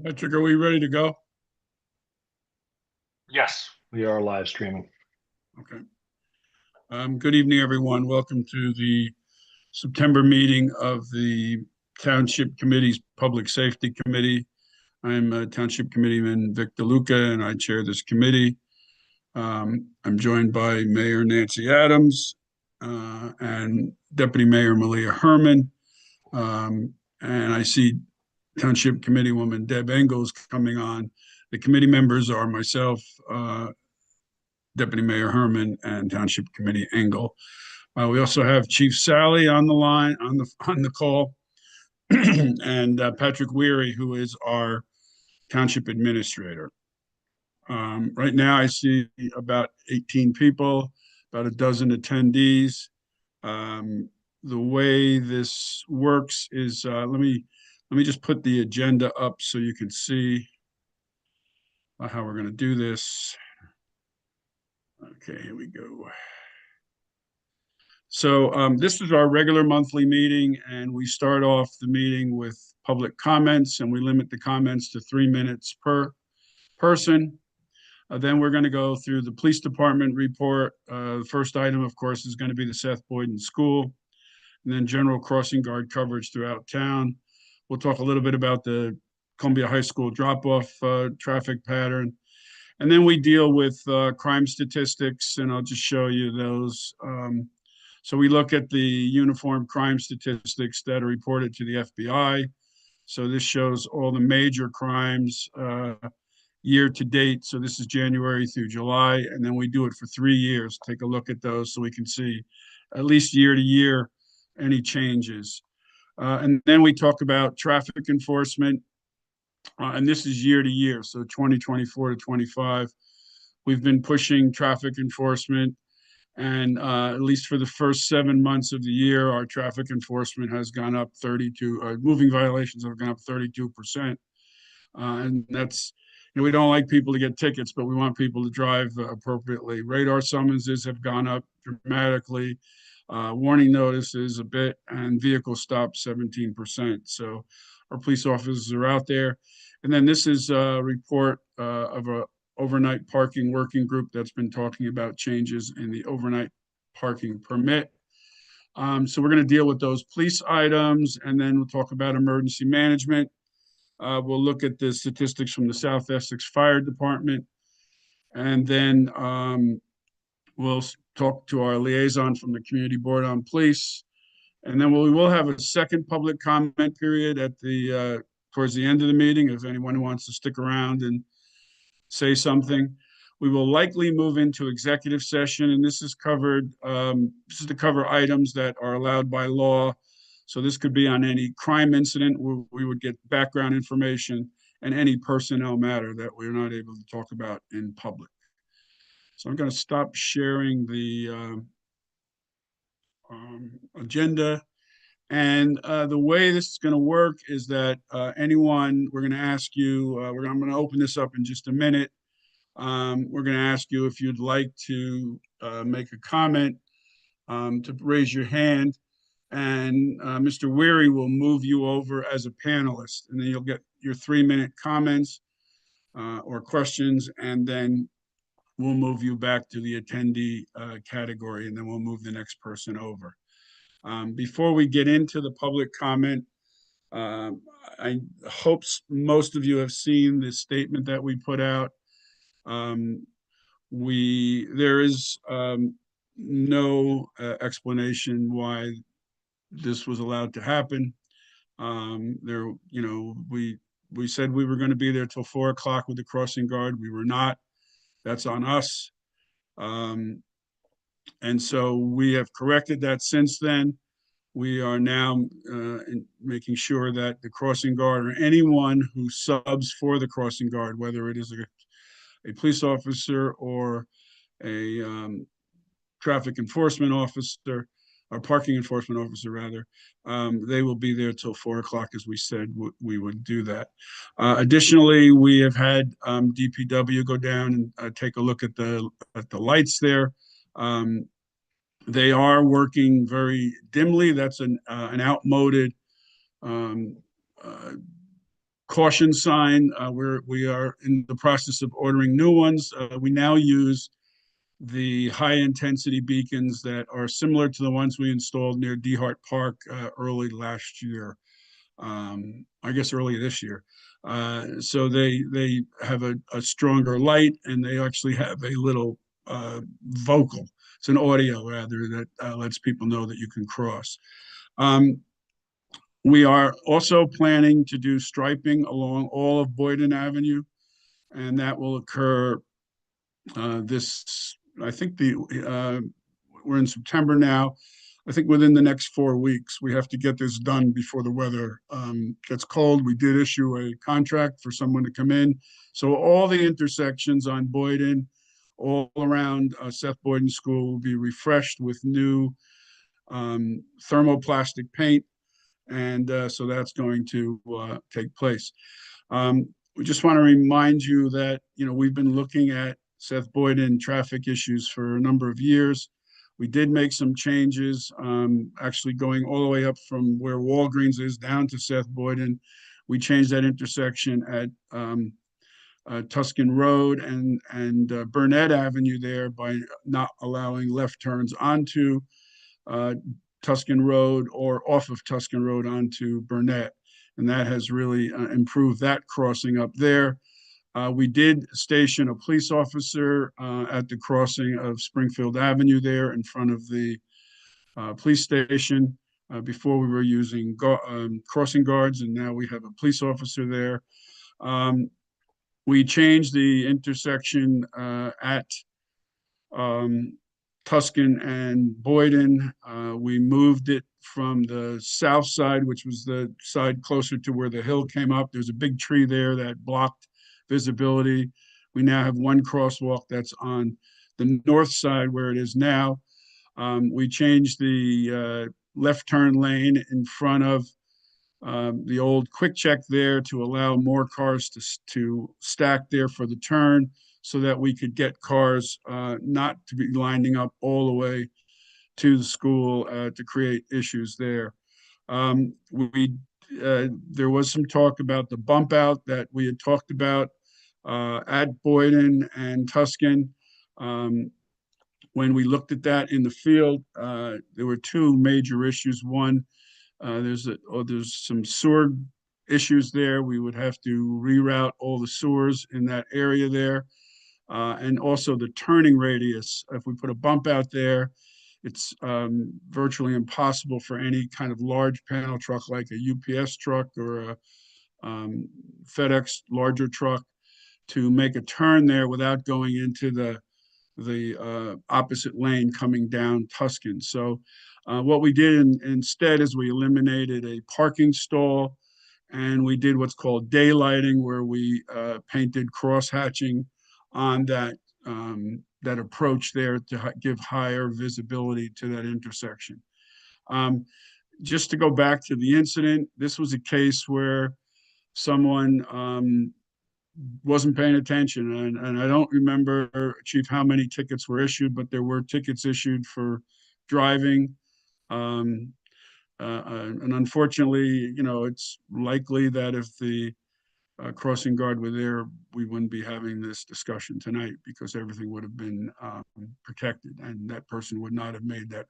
Patrick, are we ready to go? Yes, we are live streaming. Okay. Good evening, everyone. Welcome to the September meeting of the Township Committee's Public Safety Committee. I'm Township Committeeman Vic DeLuca, and I chair this committee. I'm joined by Mayor Nancy Adams and Deputy Mayor Malia Herman. And I see Township Committeewoman Deb Engels coming on. The committee members are myself, Deputy Mayor Herman, and Township Committee Engel. We also have Chief Sally on the line on the call, and Patrick Weary, who is our Township Administrator. Right now, I see about 18 people, about a dozen attendees. Um, the way this works is let me just put the agenda up so you can see how we're going to do this. Okay, here we go. So this is our regular monthly meeting, and we start off the meeting with public comments, and we limit the comments to 3 minutes per person. Then we're going to go through the police department report. The first item, of course, is going to be the Seth Boyden School, and then general crossing guard coverage throughout town. We'll talk a little bit about the Columbia High School drop-off traffic pattern. And then we deal with crime statistics, and I'll just show you those. So we look at the uniform crime statistics that are reported to the FBI. So this shows all the major crimes year to date. So this is January through July, and then we do it for 3 years. Take a look at those so we can see at least year to year any changes. And then we talk about traffic enforcement, and this is year to year. So 2024 to 25, we've been pushing traffic enforcement. And at least for the first 7 months of the year, our traffic enforcement has gone up 32, moving violations have gone up 32%. And that's, we don't like people to get tickets, but we want people to drive appropriately. Radar summonses have gone up dramatically, warning notices a bit, and vehicle stops 17%. So our police officers are out there. And then this is a report of a overnight parking working group that's been talking about changes in the overnight parking permit. So we're going to deal with those police items, and then we'll talk about emergency management. We'll look at the statistics from the South Essex Fire Department, and then we'll talk to our liaison from the Community Board on Police. And then we will have a second public comment period at the towards the end of the meeting if anyone wants to stick around and say something. We will likely move into executive session, and this is covered. This is to cover items that are allowed by law. So this could be on any crime incident where we would get background information, and any personnel matter that we're not able to talk about in public. So I'm going to stop sharing the agenda. And the way this is going to work is that anyone, we're going to ask you, I'm going to open this up in just a minute. We're going to ask you if you'd like to make a comment, to raise your hand, and Mr. Weary will move you over as a panelist, and then you'll get your 3-minute comments or questions, and then we'll move you back to the attendee category, and then we'll move the next person over. Before we get into the public comment, I hope most of you have seen the statement that we put out. There is no explanation why this was allowed to happen. We said we were going to be there till 4 o'clock with the crossing guard. We were not. That's on us. And so we have corrected that since then. We are now making sure that the crossing guard or anyone who subs for the crossing guard, whether it is a police officer or a traffic enforcement officer, or parking enforcement officer rather, they will be there till 4 o'clock, as we said we would do that. Additionally, we have had DPW go down and take a look at the lights there. They are working very dimly. That's an outmoded caution sign. We are in the process of ordering new ones. We now use the high-intensity beacons that are similar to the ones we installed near Dehart Park early last year. I guess early this year. So they have a stronger light, and they actually have a little vocal. It's an audio rather that lets people know that you can cross. We are also planning to do striping along all of Boyden Avenue, and that will occur I think we're in September now. I think within the next 4 weeks, we have to get this done before the weather gets cold. We did issue a contract for someone to come in. So all the intersections on Boyden, all around Seth Boyden School will be refreshed with new thermoplastic paint. And so that's going to take place. We just want to remind you that, we've been looking at Seth Boyden traffic issues for a number of years. We did make some changes, actually going all the way up from where Walgreens is down to Seth Boyden. We changed that intersection at Tuscan Road and Burnett Avenue there by not allowing left turns onto Tuscan Road or off of Tuscan Road onto Burnett. And that has really improved that crossing up there. We did station a police officer at the crossing of Springfield Avenue there in front of the police station. Before we were using crossing guards, and now we have a police officer there. We changed the intersection at Tuscan and Boyden. We moved it from the south side, which was the side closer to where the hill came up. There's a big tree there that blocked visibility. We now have one crosswalk that's on the north side where it is now. We changed the left turn lane in front of the old Quick Check there to allow more cars to stack there for the turn, so that we could get cars not to be lining up all the way to the school to create issues there. There was some talk about the bump out that we had talked about at Boyden and Tuscan. When we looked at that in the field, there were two major issues. One, there's some sewer issues there. We would have to reroute all the sewers in that area there. And also the turning radius. If we put a bump out there, it's virtually impossible for any kind of large panel truck like a UPS truck or a FedEx larger truck to make a turn there without going into the opposite lane coming down Tuscan. So what we did instead is we eliminated a parking stall, and we did what's called daylighting, where we painted cross hatching on that approach there to give higher visibility to that intersection. Just to go back to the incident, this was a case where someone wasn't paying attention, and I don't remember, Chief, how many tickets were issued, but there were tickets issued for driving. And unfortunately, it's likely that if the crossing guard were there, we wouldn't be having this discussion tonight, because everything would have been protected, and that person would not have made that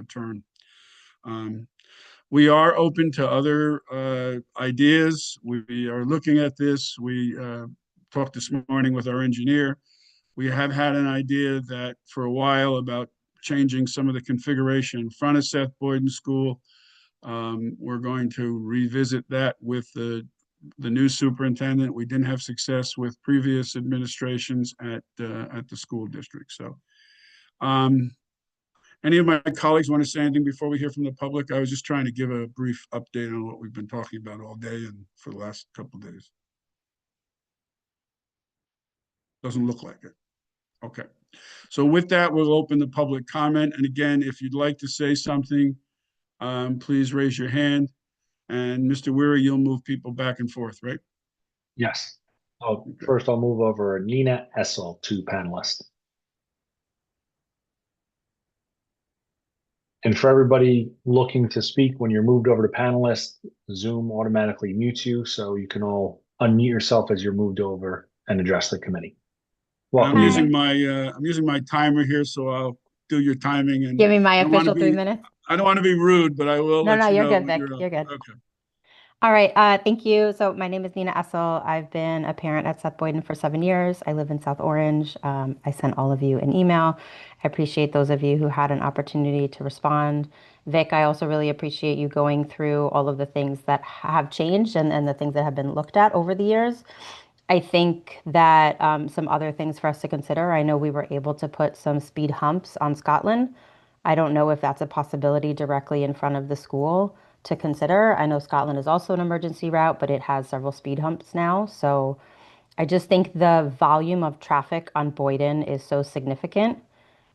turn. We are open to other ideas. We are looking at this. We talked this morning with our engineer. We have had an idea that for a while about changing some of the configuration in front of Seth Boyden School. We're going to revisit that with the new superintendent. We didn't have success with previous administrations at the school district. So any of my colleagues want to say anything before we hear from the public? I was just trying to give a brief update on what we've been talking about all day and for the last couple of days. Doesn't look like it. Okay. So with that, we'll open the public comment. And again, if you'd like to say something, please raise your hand. And Mr. Weary, you'll move people back and forth, right? Yes. Oh, first I'll move over Nina Essel to panelist. And for everybody looking to speak, when you're moved over to panelist, Zoom automatically mutes you, so you can all unmute yourself as you're moved over and address the committee. And Welcome, Nina. I'm using my timer here, so I'll do your timing and Give me my I don't want to official 3 be, minutes. I don't want to be rude, but I will No, let no, you you're know good, when Vic. you're up. You're good. Okay. All right. Thank you. So my name is Nina Essel. I've been a parent at Seth Boyden for 7 years. I live in South Orange. I sent all of you an email. I appreciate those of you who had an opportunity to respond. Vic, I also really appreciate you going through all of the things that have changed and the things that have been looked at over the years. I think that some other things for us to consider. I know we were able to put some speed humps on Scotland. I don't know if that's a possibility directly in front of the school to consider. I know Scotland is also an emergency route, but it has several speed humps now. So I just think the volume of traffic on Boyden is so significant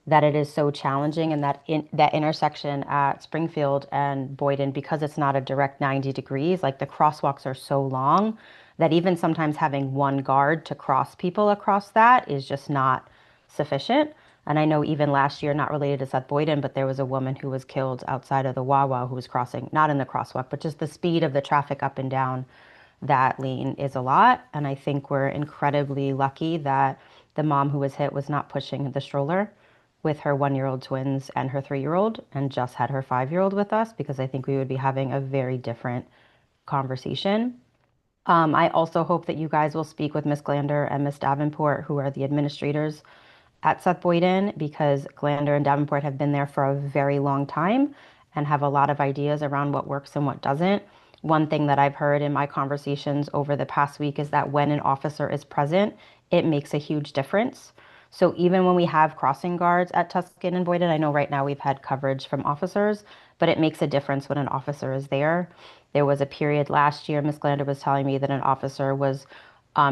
that it is so challenging, and that intersection at Springfield and Boyden, because it's not a direct 90 degrees, like the crosswalks are so long that even sometimes having one guard to cross people across that is just not sufficient. And I know even last year, not related to Seth Boyden, but there was a woman who was killed outside of the Wawa who was crossing, not in the crosswalk, but just the speed of the traffic up and down that lane is a lot. And I think we're incredibly lucky that the mom who was hit was not pushing the stroller with her 1-year-old twins and her 3-year-old and just had her 5-year-old with us, because I think we would be having a very different conversation. I also hope that you guys will speak with Miss Glander and Miss Davenport, who are the administrators at Seth Boyden, because Glander and Davenport have been there for a very long time and have a lot of ideas around what works and what doesn't. One thing that I've heard in my conversations over the past week is that when an officer is present, it makes a huge difference. So even when we have crossing guards at Tuscan and Boyden, I know right now we've had coverage from officers, but it makes a difference when an officer is there. There was a period last year, Ms. Glander was telling me that an officer was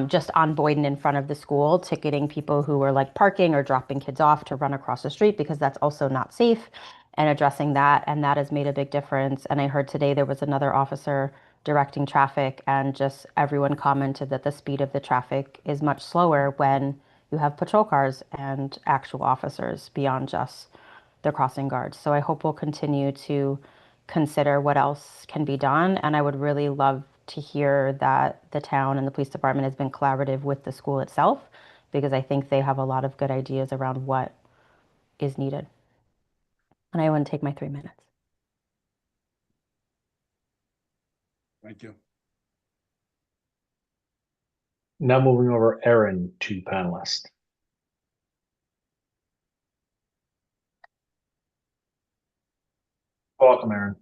just on Boyden in front of the school, ticketing people who were like parking or dropping kids off to run across the street, because that's also not safe, and addressing that. And that has made a big difference. And I heard today there was another officer directing traffic, and just everyone commented that the speed of the traffic is much slower when you have patrol cars and actual officers beyond just the crossing guards. So I hope we'll continue to consider what else can be done. And I would really love to hear that the town and the police department has been collaborative with the school itself, because I think they have a lot of good ideas around what is needed. And I want to take my 3 minutes. Thank you. Now moving over Erin to panelist. Welcome, Erin.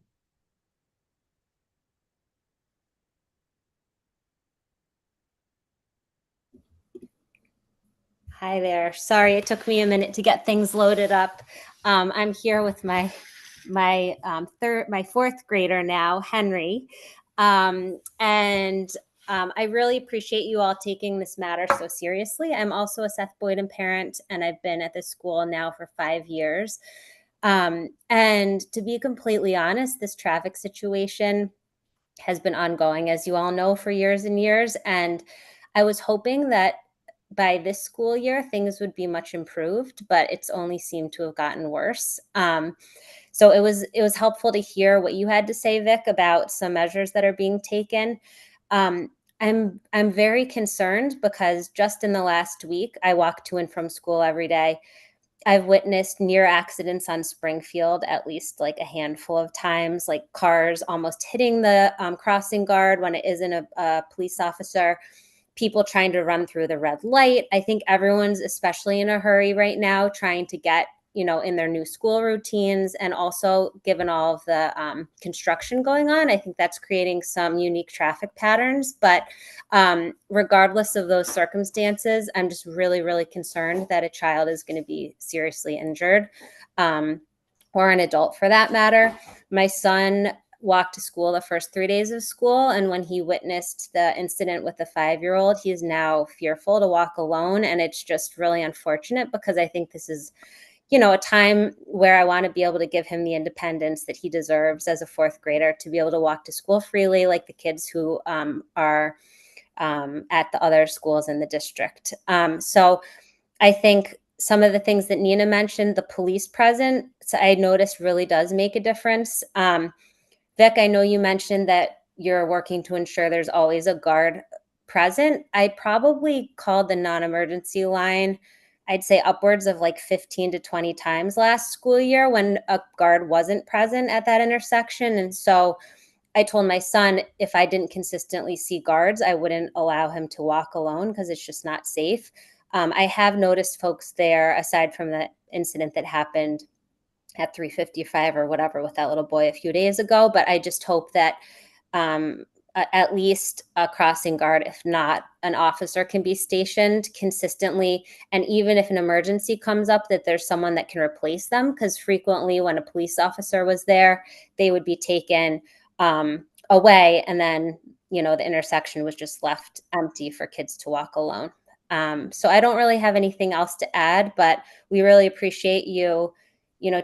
Hi there. Sorry, it took me a minute to get things loaded up. I'm here with my fourth grader now, Henry, and I really appreciate you all taking this matter so seriously. I'm also a Seth Boyden parent, and I've been at this school now for 5 years. And to be completely honest, this traffic situation has been ongoing, as you all know, for years and years. And I was hoping that by this school year, things would be much improved, but it's only seemed to have gotten worse. So it was helpful to hear what you had to say, Vic, about some measures that are being taken. I'm very concerned because just in the last week, I walk to and from school every day. I've witnessed near accidents on Springfield at least like a handful of times, like cars almost hitting the crossing guard when it isn't a police officer, people trying to run through the red light. I think everyone's especially in a hurry right now, trying to get, in their new school routines. And also, given all of the construction going on, I think that's creating some unique traffic patterns. But regardless of those circumstances, I'm just really, really concerned that a child is going to be seriously injured, or an adult for that matter. My son walked to school the first 3 days of school, and when he witnessed the incident with the 5-year-old, he is now fearful to walk alone. And it's just really unfortunate, because I think this is a time where I want to be able to give him the independence that he deserves as a fourth grader, to be able to walk to school freely like the kids who are at the other schools in the district. So I think some of the things that Nina mentioned, the police presence, I noticed really does make a difference. Vic, I know you mentioned that you're working to ensure there's always a guard present. I probably called the non-emergency line, I'd say upwards of like 15 to 20 times last school year when a guard wasn't present at that intersection. And so I told my son if I didn't consistently see guards, I wouldn't allow him to walk alone because it's just not safe. I have noticed folks there, aside from the incident that happened at 3:55 or whatever with that little boy a few days ago, but I just hope that at least a crossing guard, if not an officer, can be stationed consistently. And even if an emergency comes up, that there's someone that can replace them, because frequently when a police officer was there, they would be taken away, and then the intersection was just left empty for kids to walk alone. So I don't really have anything else to add, but we really appreciate you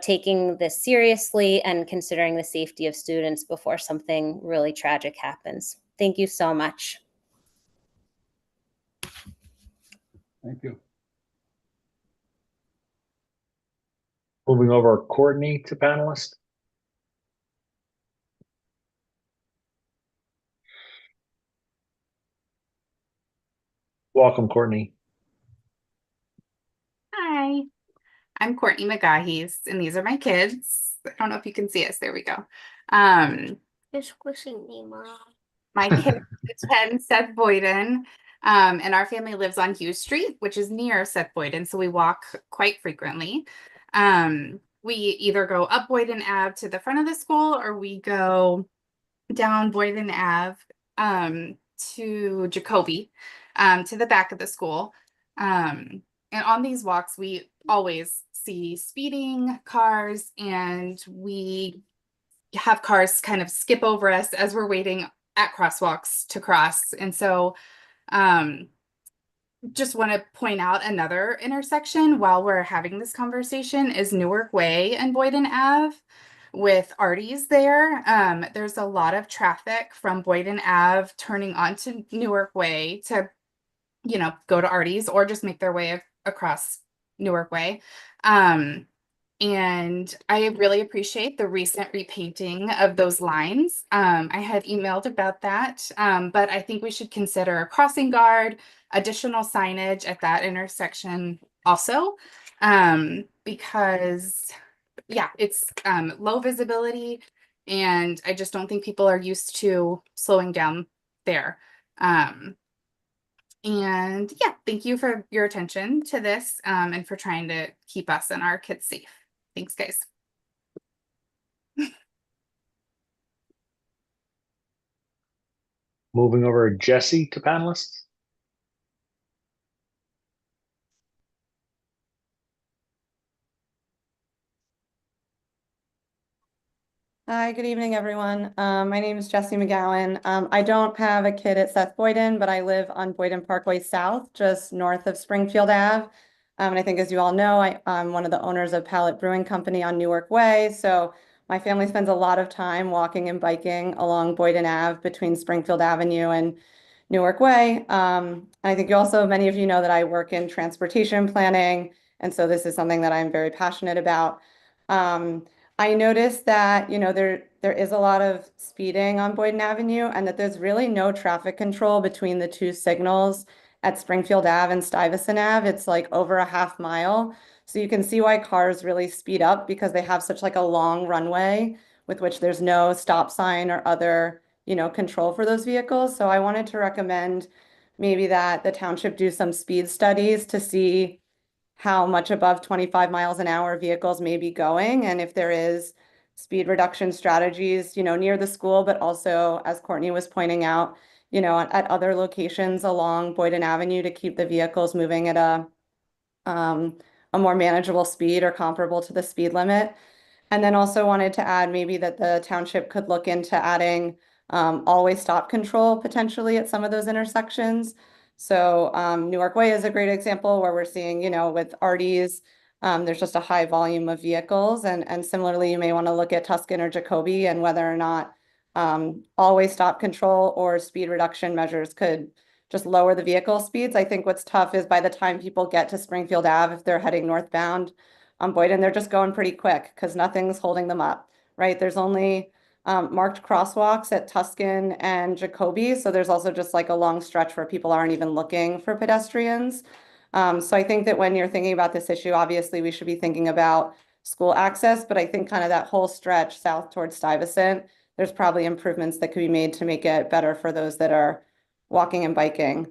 taking this seriously and considering the safety of students before something really tragic happens. Thank you so much. Thank you. Moving over Courtney to panelist. Welcome, Courtney. Hi, I'm Courtney McGahee, and these are my kids. I don't know if you can see us. There we go. You're squishing me, Mom. My kids attend Seth Boyden, and our family lives on Hughes Street, which is near Seth Boyden, so we walk quite frequently. We either go up Boyden Ave to the front of the school, or we go down Boyden Ave to Jacoby, to the back of the school. And on these walks, we always see speeding cars, and we have cars kind of skip over us as we're waiting at crosswalks to cross. And so just want to point out another intersection while we're having this conversation is Newark Way and Boyden Ave with Artie's there. There's a lot of traffic from Boyden Ave turning onto Newark Way to go to Artie's or just make their way across Newark Way. And I really appreciate the recent repainting of those lines. I had emailed about that, but I think we should consider a crossing guard, additional signage at that intersection also, because it's low visibility, and I just don't think people are used to slowing down there. And thank you for your attention to this, and for trying to keep us and our kids safe. Thanks, guys. Moving over Jesse to panelist. Hi, good evening, everyone. My name is Jessie McGowan. I don't have a kid at Seth Boyden, but I live on Boyden Parkway South, just north of Springfield Ave. And I think, as you all know, I'm one of the owners of Pallet Brewing Company on Newark Way. So my family spends a lot of time walking and biking along Boyden Ave between Springfield Avenue and Newark Way. And I think many of you know that I work in transportation planning. And so this is something that I'm very passionate about. I noticed that, there is a lot of speeding on Boyden Avenue and that there's really no traffic control between the two signals at Springfield Ave and Stuyvesant Ave. It's like over a half mile. So you can see why cars really speed up, because they have such like a long runway with which there's no stop sign or other, control for those vehicles. So I wanted to recommend maybe that the township do some speed studies to see how much above 25 miles an hour vehicles may be going, and if there is speed reduction strategies, near the school, but also, as Courtney was pointing out, at other locations along Boyden Avenue to keep the vehicles moving at a more manageable speed or comparable to the speed limit. And then also wanted to add maybe that the township could look into adding always stop control potentially at some of those intersections. So Newark Way is a great example where we're seeing, with Artie's, there's just a high volume of vehicles. And similarly, you may want to look at Tuscan or Jacoby and whether or not always stop control or speed reduction measures could just lower the vehicle speeds. I think what's tough is by the time people get to Springfield Ave, if they're heading northbound on Boyden, they're just going pretty quick because nothing's holding them up, right? There's only marked crosswalks at Tuscan and Jacoby. So there's also just like a long stretch where people aren't even looking for pedestrians. So I think that when you're thinking about this issue, obviously we should be thinking about school access, but I think kind of that whole stretch south towards Stuyvesant, there's probably improvements that could be made to make it better for those that are walking and biking.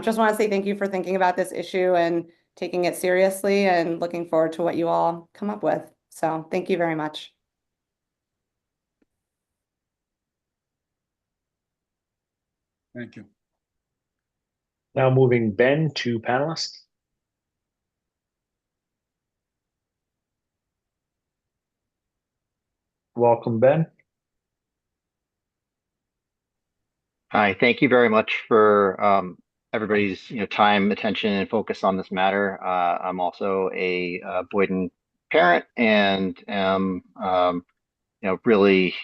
Just want to say thank you for thinking about this issue and taking it seriously and looking forward to what you all come up with. So thank you very much. Thank you. Now moving Ben to panelist. Welcome, Ben. Hi, thank you very much for everybody's time, attention, and focus on this matter. I'm also a Boyden parent and am really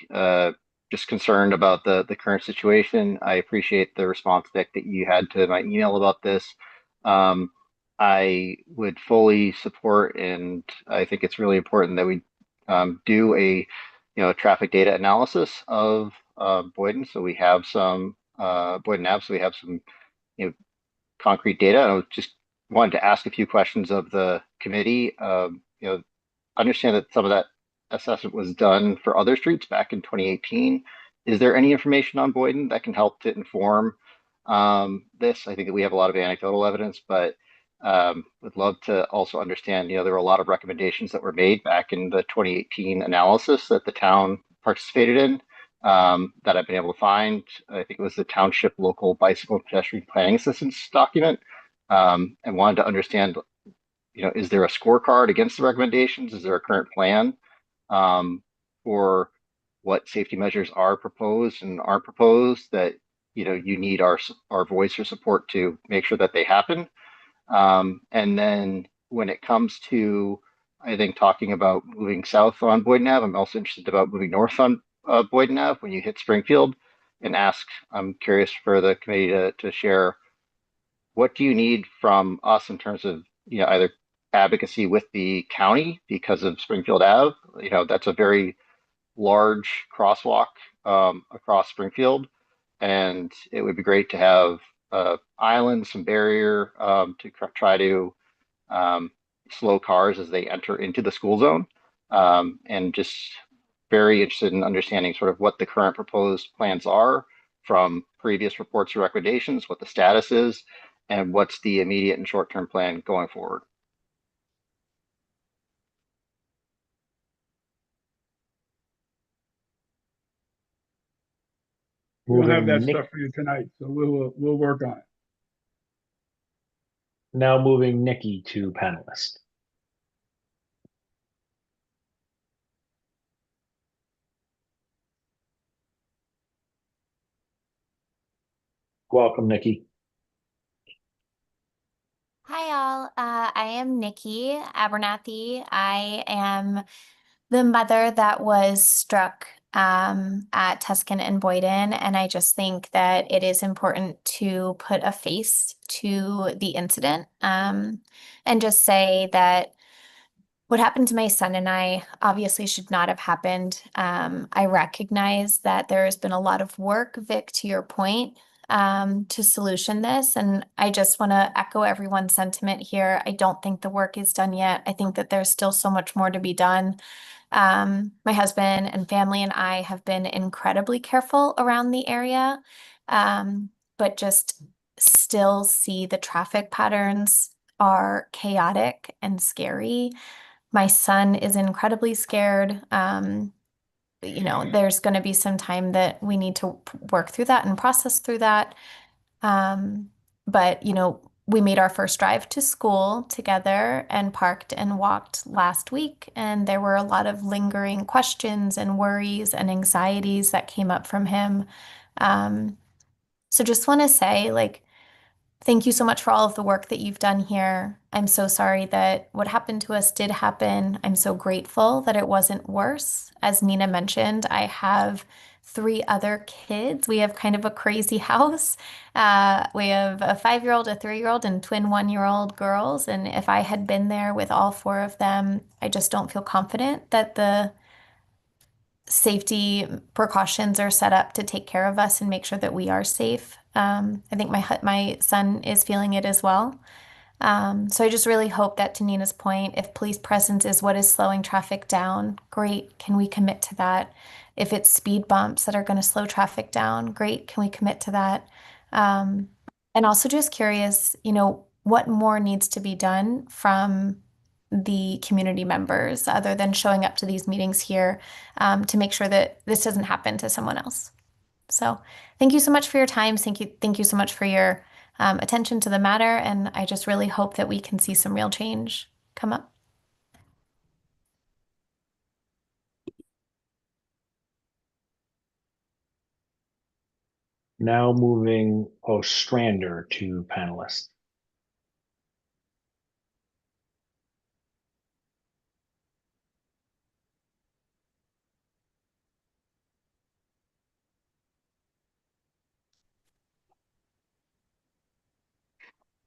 just concerned about the current situation. I appreciate the response, Vic, that you had to my email about this. I would fully support, and I think it's really important that we do a traffic data analysis of Boyden, so we have some Boyden Ave, so we have some concrete data. I just wanted to ask a few questions of the committee. Understand that some of that assessment was done for other streets back in 2018. Is there any information on Boyden that can help to inform this? I think that we have a lot of anecdotal evidence, but would love to also understand, there were a lot of recommendations that were made back in the 2018 analysis that the town participated in that I've been able to find. I think it was the Township Local Bicycle and Pedestrian Planning Assistance document, and wanted to understand, is there a scorecard against the recommendations? Is there a current plan for what safety measures are proposed and aren't proposed that you need our voice or support to make sure that they happen? And then when it comes to, I think, talking about moving south on Boyden Ave, I'm also interested about moving north on Boyden Ave when you hit Springfield, and I'm curious for the committee to share, what do you need from us in terms of either advocacy with the county because of Springfield Ave? That's a very large crosswalk across Springfield, and it would be great to have island, some barrier to try to slow cars as they enter into the school zone, and just very interested in understanding sort of what the current proposed plans are from previous reports or recommendations, what the status is, and what's the immediate and short-term plan going forward. We'll have Moving that Nick, stuff for you tonight, so we'll work on it. now moving Nikki to panelist. Welcome, Nikki. Hi, all. I am Nikki Abernathy. I am the mother that was struck at Tuscan and Boyden, and I just think that it is important to put a face to the incident and just say that what happened to my son and I obviously should not have happened. I recognize that there has been a lot of work, Vic, to your point, to solution this. And I just want to echo everyone's sentiment here. I don't think the work is done yet. I think that there's still so much more to be done. My husband and family and I have been incredibly careful around the area, but just still see the traffic patterns are chaotic and scary. My son is incredibly scared. There's going to be some time that we need to work through that and process through that. But we made our first drive to school together and parked and walked last week, and there were a lot of lingering questions and worries and anxieties that came up from him. So just want to say, Thank you so much for all of the work that you've done here. I'm so sorry that what happened to us did happen. I'm so grateful that it wasn't worse. As Nina mentioned, I have 3 other kids. We have kind of a crazy house. We have a 5-year-old, a 3-year-old, and twin 1-year-old girls. And if I had been there with all 4 of them, I just don't feel confident that the safety precautions are set up to take care of us and make sure that we are safe. I think my son is feeling it as well. So I just really hope that, to Nina's point, if police presence is what is slowing traffic down, great. Can we commit to that? If it's speed bumps that are going to slow traffic down, great. Can we commit to that? And also just curious, what more needs to be done from the community members other than showing up to these meetings here to make sure that this doesn't happen to someone else. So thank you so much for your time. Thank you so much for your attention to the matter. And I just really hope that we can see some real change come up. Now moving Ostrander to panelist.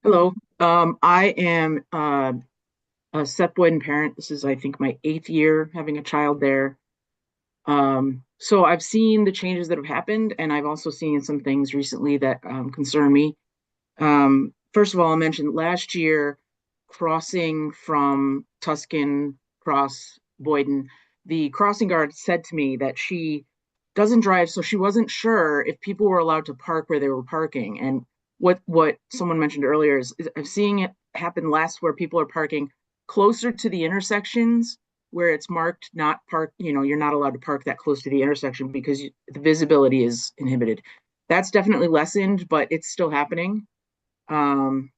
Hello, I am a Seth Boyden parent. This is, I think, my 8th year having a child there. So I've seen the changes that have happened, and I've also seen some things recently that concern me. First of all, I mentioned last year, crossing from Tuscan across Boyden, the crossing guard said to me that she doesn't drive, so she wasn't sure if people were allowed to park where they were parking. And what someone mentioned earlier is I'm seeing it happen less, where people are parking closer to the intersections where it's marked not park, you're not allowed to park that close to the intersection because the visibility is inhibited. That's definitely lessened, but it's still happening. And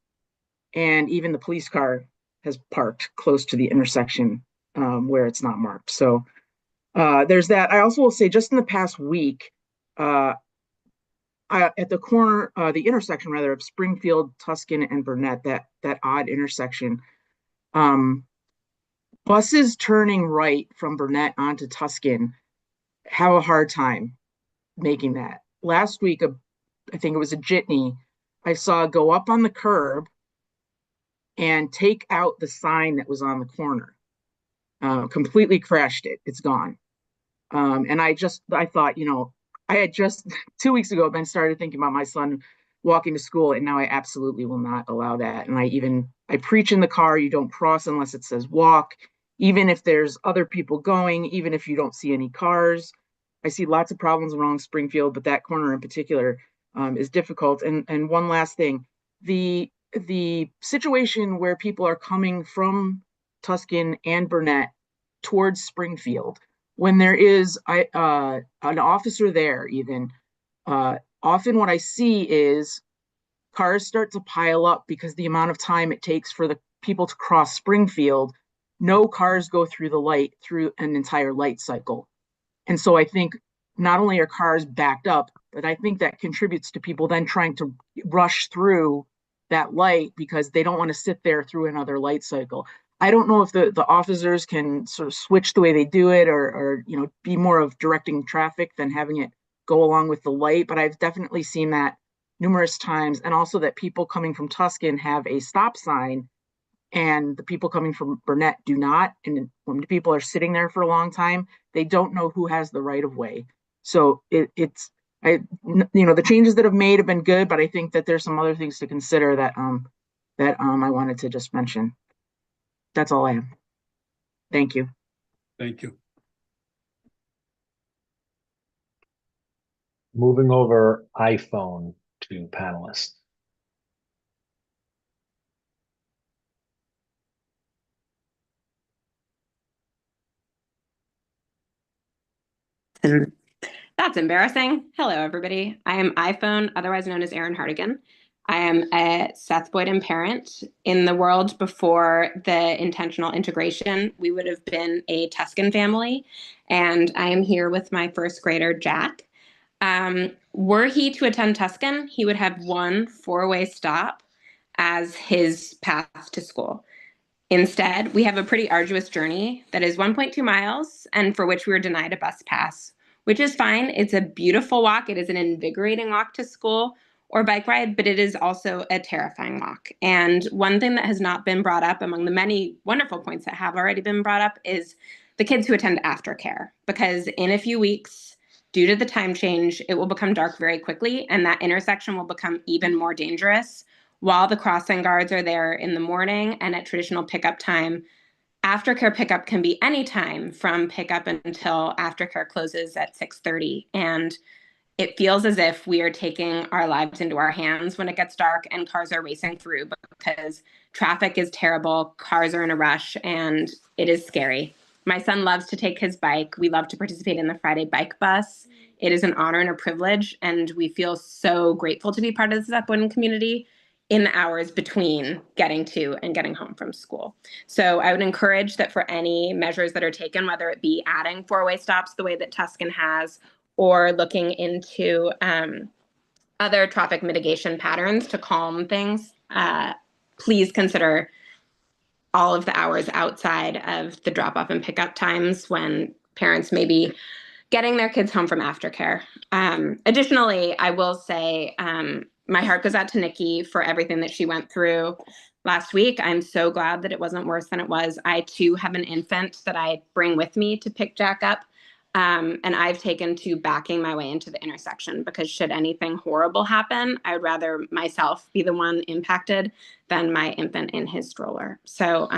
even the police car has parked close to the intersection where it's not marked. So there's that. I also will say, just in the past week, at the corner, the intersection rather, of Springfield, Tuscan, and Burnett, that odd intersection, buses turning right from Burnett onto Tuscan have a hard time making that. Last week, I think it was a jitney, I saw go up on the curb and take out the sign that was on the corner. Completely crashed it. It's gone. And I thought, I had just 2 weeks ago then started thinking about my son walking to school, and now I absolutely will not allow that. And I preach in the car, you don't cross unless it says walk, even if there's other people going, even if you don't see any cars. I see lots of problems along Springfield, but that corner in particular is difficult. And one last thing, the situation where people are coming from Tuscan and Burnett towards Springfield, when there is an officer there, even often what I see is cars start to pile up because the amount of time it takes for the people to cross Springfield, no cars go through the light through an entire light cycle. And so I think not only are cars backed up, but I think that contributes to people then trying to rush through that light because they don't want to sit there through another light cycle. I don't know if the officers can sort of switch the way they do it or be more of directing traffic than having it go along with the light, but I've definitely seen that numerous times. And also that people coming from Tuscan have a stop sign and the people coming from Burnett do not. And when people are sitting there for a long time, they don't know who has the right of way. So the changes that have made have been good, but I think that there's some other things to consider that I wanted to just mention. That's all I have. Thank you. Thank you. Moving over iPhone to panelist. That's embarrassing. Hello, everybody. I am iPhone, otherwise known as Erin Hardigan. I am a Seth Boyden parent. In the world before the intentional integration, we would have been a Tuscan family, and I am here with my first grader, Jack. Were he to attend Tuscan, he would have one 4-way stop as his path to school. Instead, we have a pretty arduous journey that is 1.2 miles and for which we were denied a bus pass, which is fine. It's a beautiful walk. It is an invigorating walk to school or bike ride, but it is also a terrifying walk. And one thing that has not been brought up among the many wonderful points that have already been brought up is the kids who attend aftercare, because in a few weeks, due to the time change, it will become dark very quickly, and that intersection will become even more dangerous. While the crossing guards are there in the morning and at traditional pickup time, aftercare pickup can be any time from pickup until aftercare closes at 6:30. And it feels as if we are taking our lives into our hands when it gets dark and cars are racing through, because traffic is terrible, cars are in a rush, and it is scary. My son loves to take his bike. We love to participate in the Friday bike bus. It is an honor and a privilege, and we feel so grateful to be part of the Seth Boyden community in the hours between getting to and getting home from school. So I would encourage that for any measures that are taken, whether it be adding four-way stops the way that Tuscan has, or looking into other traffic mitigation patterns to calm things, please consider all of the hours outside of the drop-off and pickup times when parents may be getting their kids home from aftercare. Additionally, I will say my heart goes out to Nikki for everything that she went through last week. I'm so glad that it wasn't worse than it was. I too have an infant that I bring with me to pick Jack up. And I've taken to backing my way into the intersection, because should anything horrible happen, I would rather myself be the one impacted than my infant in his stroller. So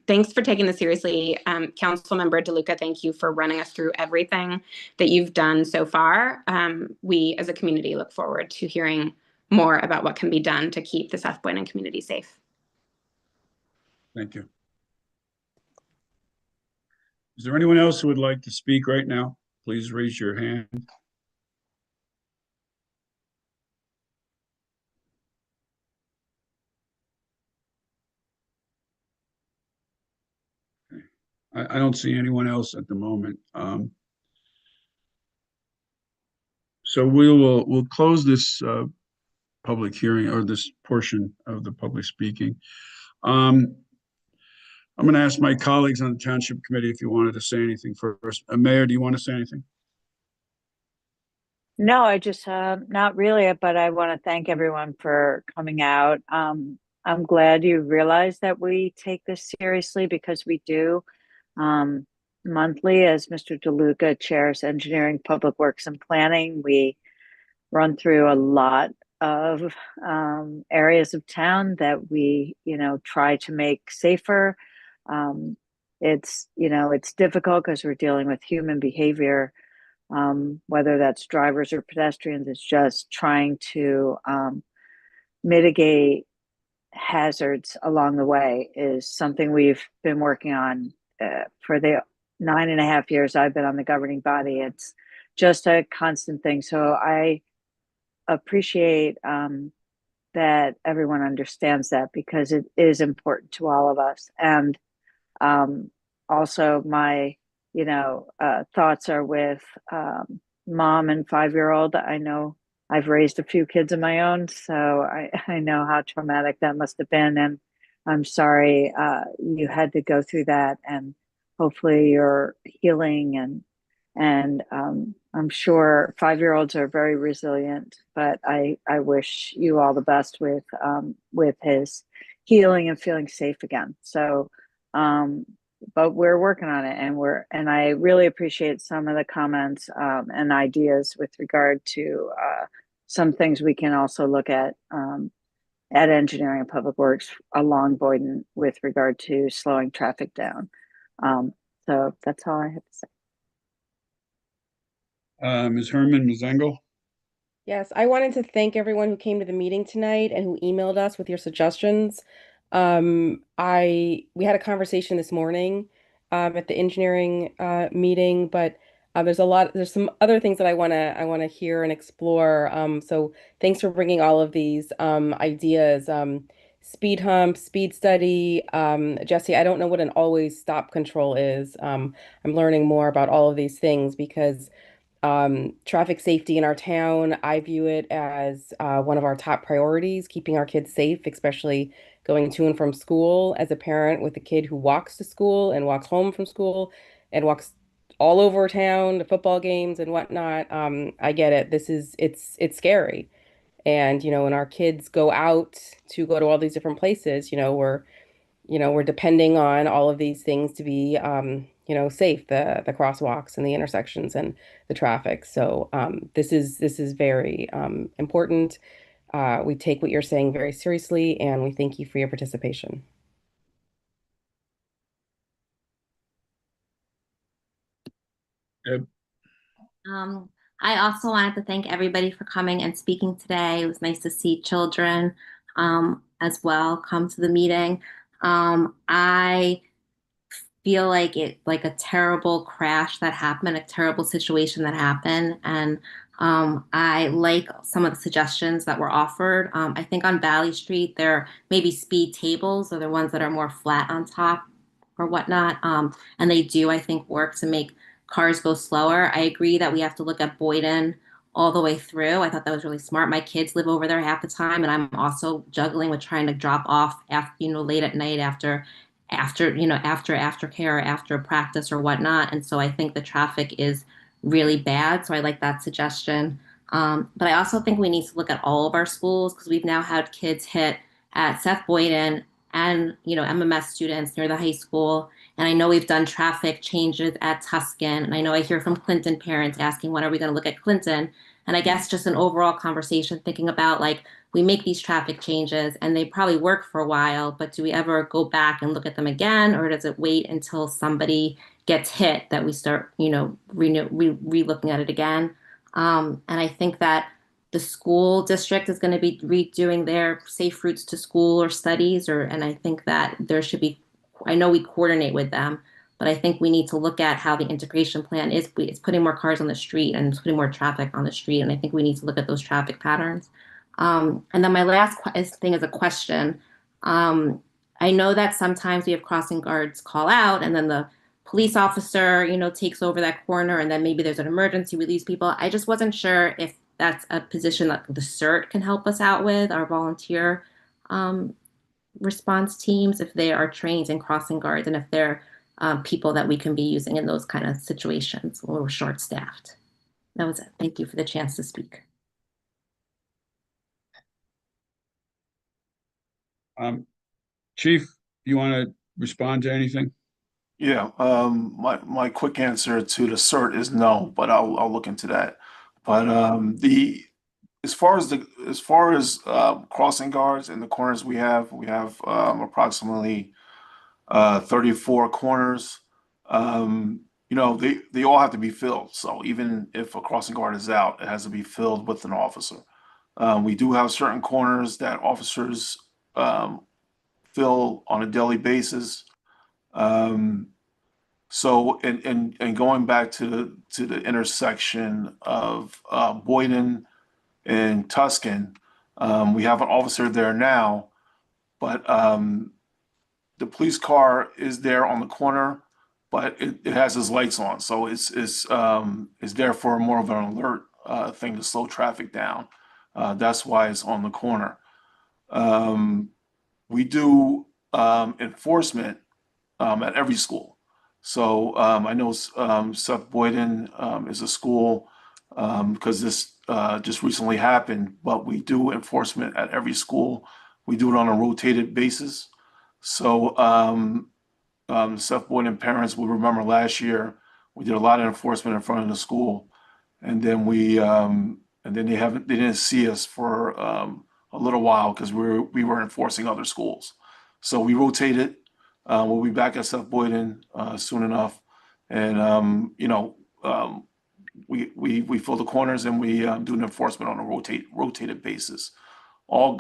thanks for taking this seriously. Councilmember DeLuca, thank you for running us through everything that you've done so far. We as a community look forward to hearing more about what can be done to keep the Seth Boyden community safe. Thank you. Is there anyone else who would like to speak right now? Please raise your hand. Okay. I don't see anyone else at the moment. So we'll close this public hearing, or this portion of the public speaking. I'm going to ask my colleagues on the Township Committee if you wanted to say anything first. Mayor, do you want to say anything? No, I just, not really, but I want to thank everyone for coming out. I'm glad you realize that we take this seriously, because we do. Monthly, as Mr. DeLuca chairs Engineering, Public Works and Planning, we run through a lot of areas of town that we, try to make safer. It's difficult because we're dealing with human behavior, whether that's drivers or pedestrians. It's just trying to mitigate hazards along the way is something we've been working on for the 9.5 years I've been on the governing body. It's just a constant thing. So I appreciate that everyone understands that, because it is important to all of us. And also my thoughts are with mom and 5-year-old. I know I've raised a few kids of my own, so I know how traumatic that must have been, and I'm sorry you had to go through that, and hopefully you're healing, and I'm sure 5-year-olds are very resilient, but I wish you all the best with his healing and feeling safe again. So but we're working on it, and I really appreciate some of the comments and ideas with regard to some things we can also look at Engineering and Public Works along Boyden with regard to slowing traffic down. So that's all I have to say. Ms. Herman, Ms. Engel? Yes, I wanted to thank everyone who came to the meeting tonight and who emailed us with your suggestions. We had a conversation this morning at the engineering meeting, but there's some other things that I wanna hear and explore. So thanks for bringing all of these ideas. Speed hump, speed study. Jesse, I don't know what an always stop control is. I'm learning more about all of these things because Traffic safety in our town, I view it as one of our top priorities, keeping our kids safe, especially going to and from school. As a parent with a kid who walks to school and walks home from school and walks all over town to football games and whatnot, I get it. It's scary. And, when our kids go out to go to all these different places, we're depending on all of these things to be, safe, the crosswalks and the intersections and the traffic. So this is very important. We take what you're saying very seriously, and we thank you for your participation. Deb? I also wanted to thank everybody for coming and speaking today. It was nice to see children as well come to the meeting. I feel like like a terrible crash that happened, a terrible situation that happened. And I like some of the suggestions that were offered. I think on Valley Street, there may be speed tables, or the ones that are more flat on top or whatnot. And they do, I think, work to make cars go slower. I agree that we have to look at Boyden all the way through. I thought that was really smart. My kids live over there half the time, and I'm also juggling with trying to drop off after, late at night after aftercare or after practice or whatnot. And so I think the traffic is really bad. So I like that suggestion. But I also think we need to look at all of our schools, because we've now had kids hit at Seth Boyden and, MMS students near the high school. And I know we've done traffic changes at Tuscan. And I know I hear from Clinton parents asking, when are we going to look at Clinton? And I guess just an overall conversation thinking about, like, we make these traffic changes and they probably work for a while, but do we ever go back and look at them again? Or does it wait until somebody gets hit that we start, re-looking at it again? And I think that the school district is going to be redoing their safe routes to school or studies, and I think that there should be, I know we coordinate with them, but I think we need to look at how the integration plan is. It's putting more cars on the street and it's putting more traffic on the street. And I think we need to look at those traffic patterns. And then my last thing is a question. I know that sometimes we have crossing guards call out, and then the police officer, takes over that corner, and then maybe there's an emergency, release people. I just wasn't sure if that's a position that the CERT can help us out with, our volunteer response teams, if they are trained in crossing guards, and if they're people that we can be using in those kind of situations where we're short-staffed. That was it. Thank you for the chance to speak. Chief, you want to respond to anything? Yeah, my quick answer to the CERT is no, but I'll look into that. But as far as crossing guards in the corners, we have approximately 34 corners. They all have to be filled. So even if a crossing guard is out, it has to be filled with an officer. We do have certain corners that officers fill on a daily basis. So and going back to the intersection of Boyden and Tuscan, we have an officer there now, but the police car is there on the corner, but it has its lights on, so it's there for more of an alert thing to slow traffic down. That's why it's on the corner. We do enforcement at every school. So I know Seth Boyden is a school because this just recently happened, but we do enforcement at every school. We do it on a rotated basis. So Seth Boyden parents will remember last year we did a lot of enforcement in front of the school, and then they didn't see us for a little while because we were enforcing other schools. So we rotated. We'll be back at Seth Boyden soon enough, and we fill the corners and we do an enforcement on a rotated basis. All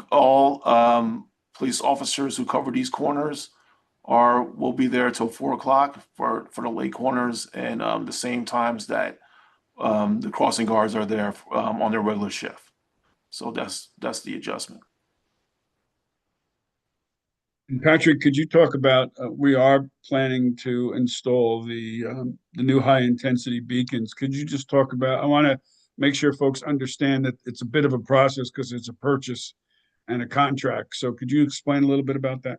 police officers who cover these corners will be there till 4 o'clock for the late corners, and the same times that the crossing guards are there on their regular shift. So that's the adjustment. And Patrick, could you talk about, we are planning to install the new high intensity beacons. Could you just talk about, I want to make sure folks understand that it's a bit of a process because it's a purchase and a contract. So could you explain a little bit about that?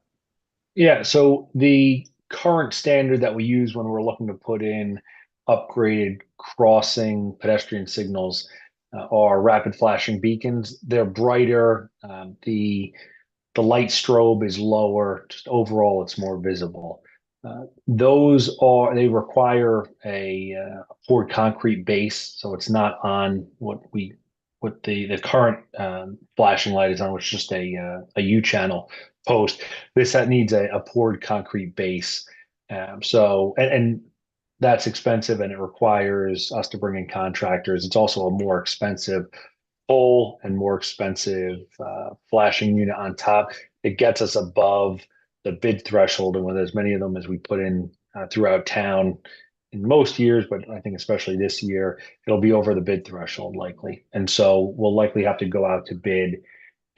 Yeah, so the current standard that we use when we're looking to put in upgraded crossing pedestrian signals are rapid flashing beacons. They're brighter. The light strobe is lower. Just overall, it's more visible. They require a poured concrete base, so it's not on what the current flashing light is on, which is just a U channel post. This that needs a poured concrete base. And that's expensive, and it requires us to bring in contractors. It's also a more expensive pole and more expensive flashing unit on top. It gets us above the bid threshold, and with as many of them as we put in throughout town in most years, but I think especially this year, it'll be over the bid threshold likely. And so we'll likely have to go out to bid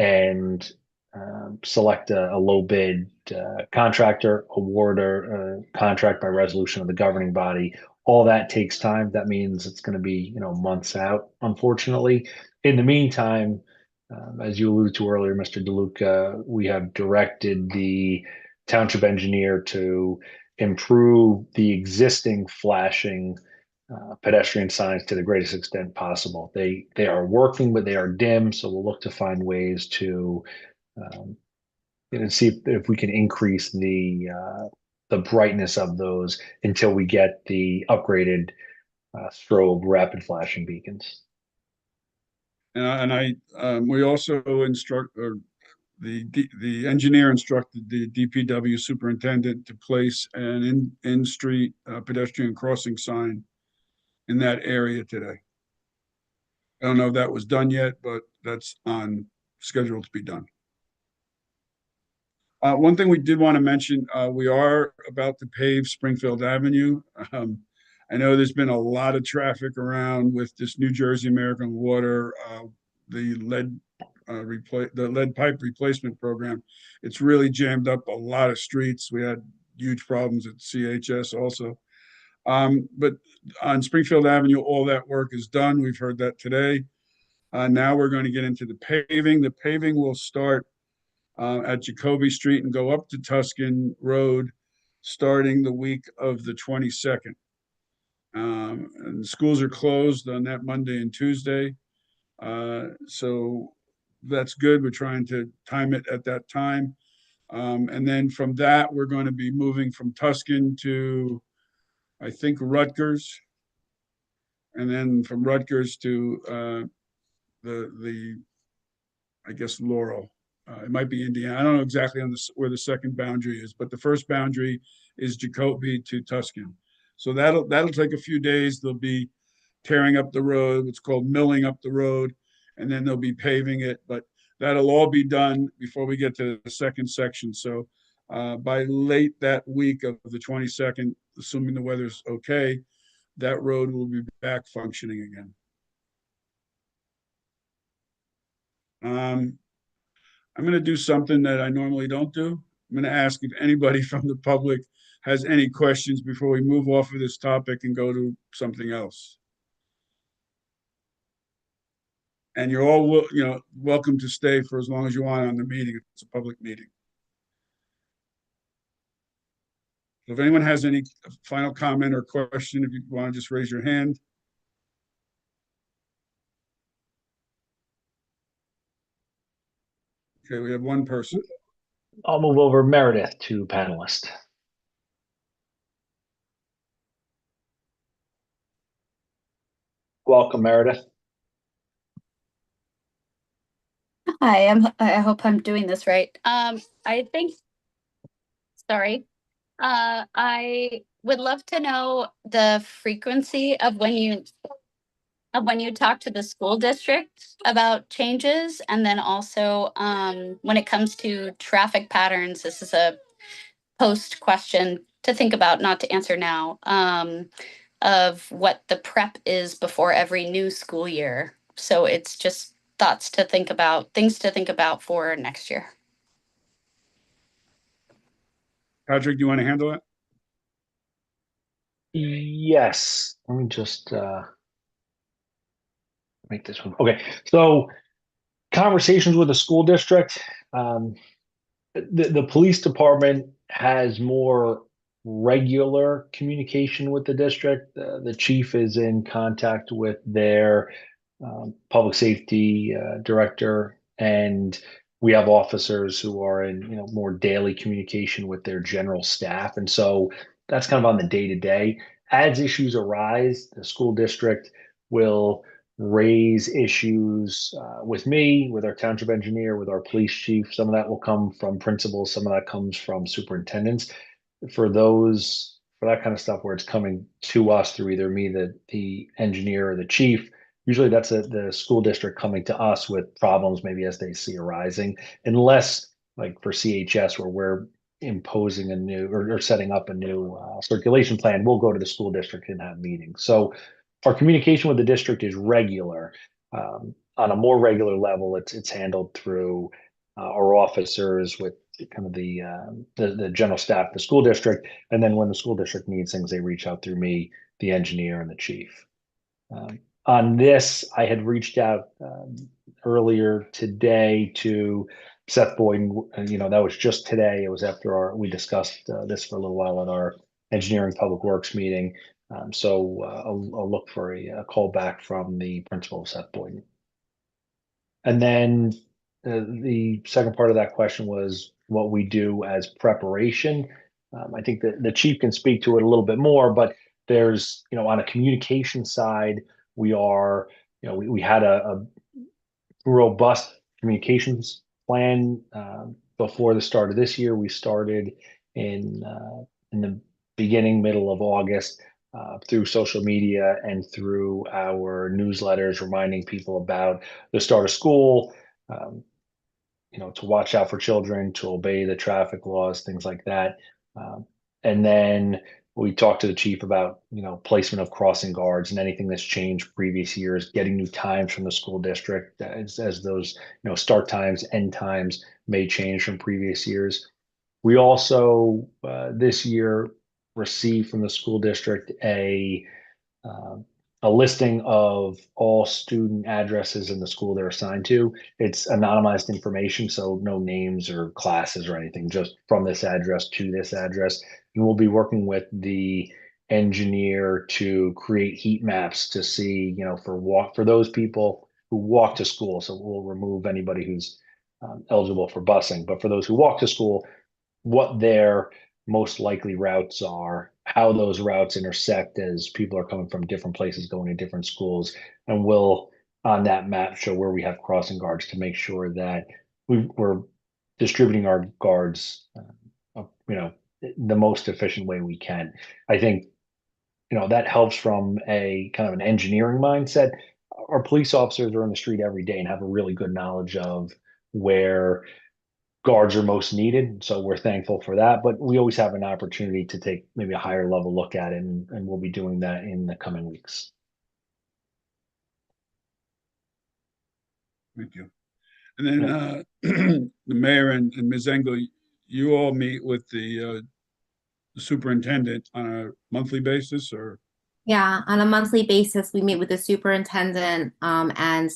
and select a low bid contractor, award a contract by resolution of the governing body. All that takes time. That means it's going to be, months out, unfortunately. In the meantime, as you alluded to earlier, Mr. DeLuca, we have directed the township engineer to improve the existing flashing pedestrian signs to the greatest extent possible. They are working, but they are dim, so we'll look to find ways to see if we can increase the brightness of those until we get the upgraded strobe rapid flashing beacons. We also instruct, or the engineer instructed the DPW superintendent to place an in-street pedestrian crossing sign in that area today. I don't know if that was done yet, but that's on schedule to be done. One thing we did want to mention, we are about to pave Springfield Avenue. I know there's been a lot of traffic around with this New Jersey American Water, the lead pipe replacement program. It's really jammed up a lot of streets. We had huge problems at CHS also. But on Springfield Avenue, all that work is done. We've heard that today. Now we're going to get into the paving. The paving will start at Jacoby Street and go up to Tuscan Road starting the week of the 22nd. And schools are closed on that Monday and Tuesday. So that's good. We're trying to time it at that time. And then from that, we're going to be moving from Tuscan to, I think, Rutgers. And then from Rutgers to I guess, Laurel. It might be Indiana. I don't know exactly where the second boundary is, but the first boundary is Jacoby to Tuscan. So that'll take a few days. They'll be tearing up the road, what's called milling up the road, and then they'll be paving it. But that'll all be done before we get to the second section. So by late that week of the 22nd, assuming the weather's okay, that road will be back functioning again. I'm going to do something that I normally don't do. I'm going to ask if anybody from the public has any questions before we move off of this topic and go to something else. And you're all, welcome to stay for as long as you want on the meeting. It's a public meeting. So if anyone has any final comment or question, if you want to just raise your hand. Okay, we have one person. I'll move over Meredith to panelist. Welcome, Meredith. Hi, I hope I'm doing this right. I think, sorry. I would love to know the frequency of when you talk to the school district about changes, and then also when it comes to traffic patterns. This is a post question to think about, not to answer now, of what the prep is before every new school year. So it's just things to think about for next year. Patrick, do you want to handle it? Yes, let me just make this one. Okay, so conversations with the school district. The police department has more regular communication with the district. The chief is in contact with their public safety director, and we have officers who are in more daily communication with their general staff, and so that's kind of on the day to day. As issues arise, the school district will raise issues with me, with our township engineer, with our police chief. Some of that will come from principals, some of that comes from superintendents. For that kind of stuff where it's coming to us through either me, the engineer, or the chief, usually that's the school district coming to us with problems maybe as they see arising, unless like for CHS where we're imposing a new or setting up a new circulation plan, we'll go to the school district and have meetings. So our communication with the district is regular. On a more regular level, it's handled through our officers with kind of the general staff of the school district, and then when the school district needs things, they reach out through me, the engineer, and the chief. On this, I had reached out earlier today to Seth Boyden. That was just today. It was after we discussed this for a little while at our engineering public works meeting. So I'll look for a call back from the principal of Seth Boyden. And then the second part of that question was what we do as preparation. I think that the chief can speak to it a little bit more, but there's, on a communication side, we had a robust communications plan before the start of this year. We started in the middle of August through social media and through our newsletters, reminding people about the start of school, to watch out for children, to obey the traffic laws, things like that. And then we talked to the chief about, placement of crossing guards and anything that's changed previous years, getting new times from the school district as those, start times, end times may change from previous years. We also, this year, received from the school district a listing of all student addresses in the school they're assigned to. It's anonymized information, so no names or classes or anything, just from this address to this address. And we'll be working with the engineer to create heat maps to see, for those people who walk to school. So we'll remove anybody who's eligible for busing, but for those who walk to school, what their most likely routes are, how those routes intersect as people are coming from different places going to different schools, and we'll on that map show where we have crossing guards to make sure that we're distributing our guards the most efficient way we can. I think that helps from a kind of an engineering mindset. Our police officers are in the street every day and have a really good knowledge of where guards are most needed. So we're thankful for that, but we always have an opportunity to take maybe a higher level look at it, and we'll be doing that in the coming weeks. Thank you. And then the mayor and Ms. Engel, you all meet with the superintendent on a monthly basis, or? Yeah, on a monthly basis, we meet with the superintendent and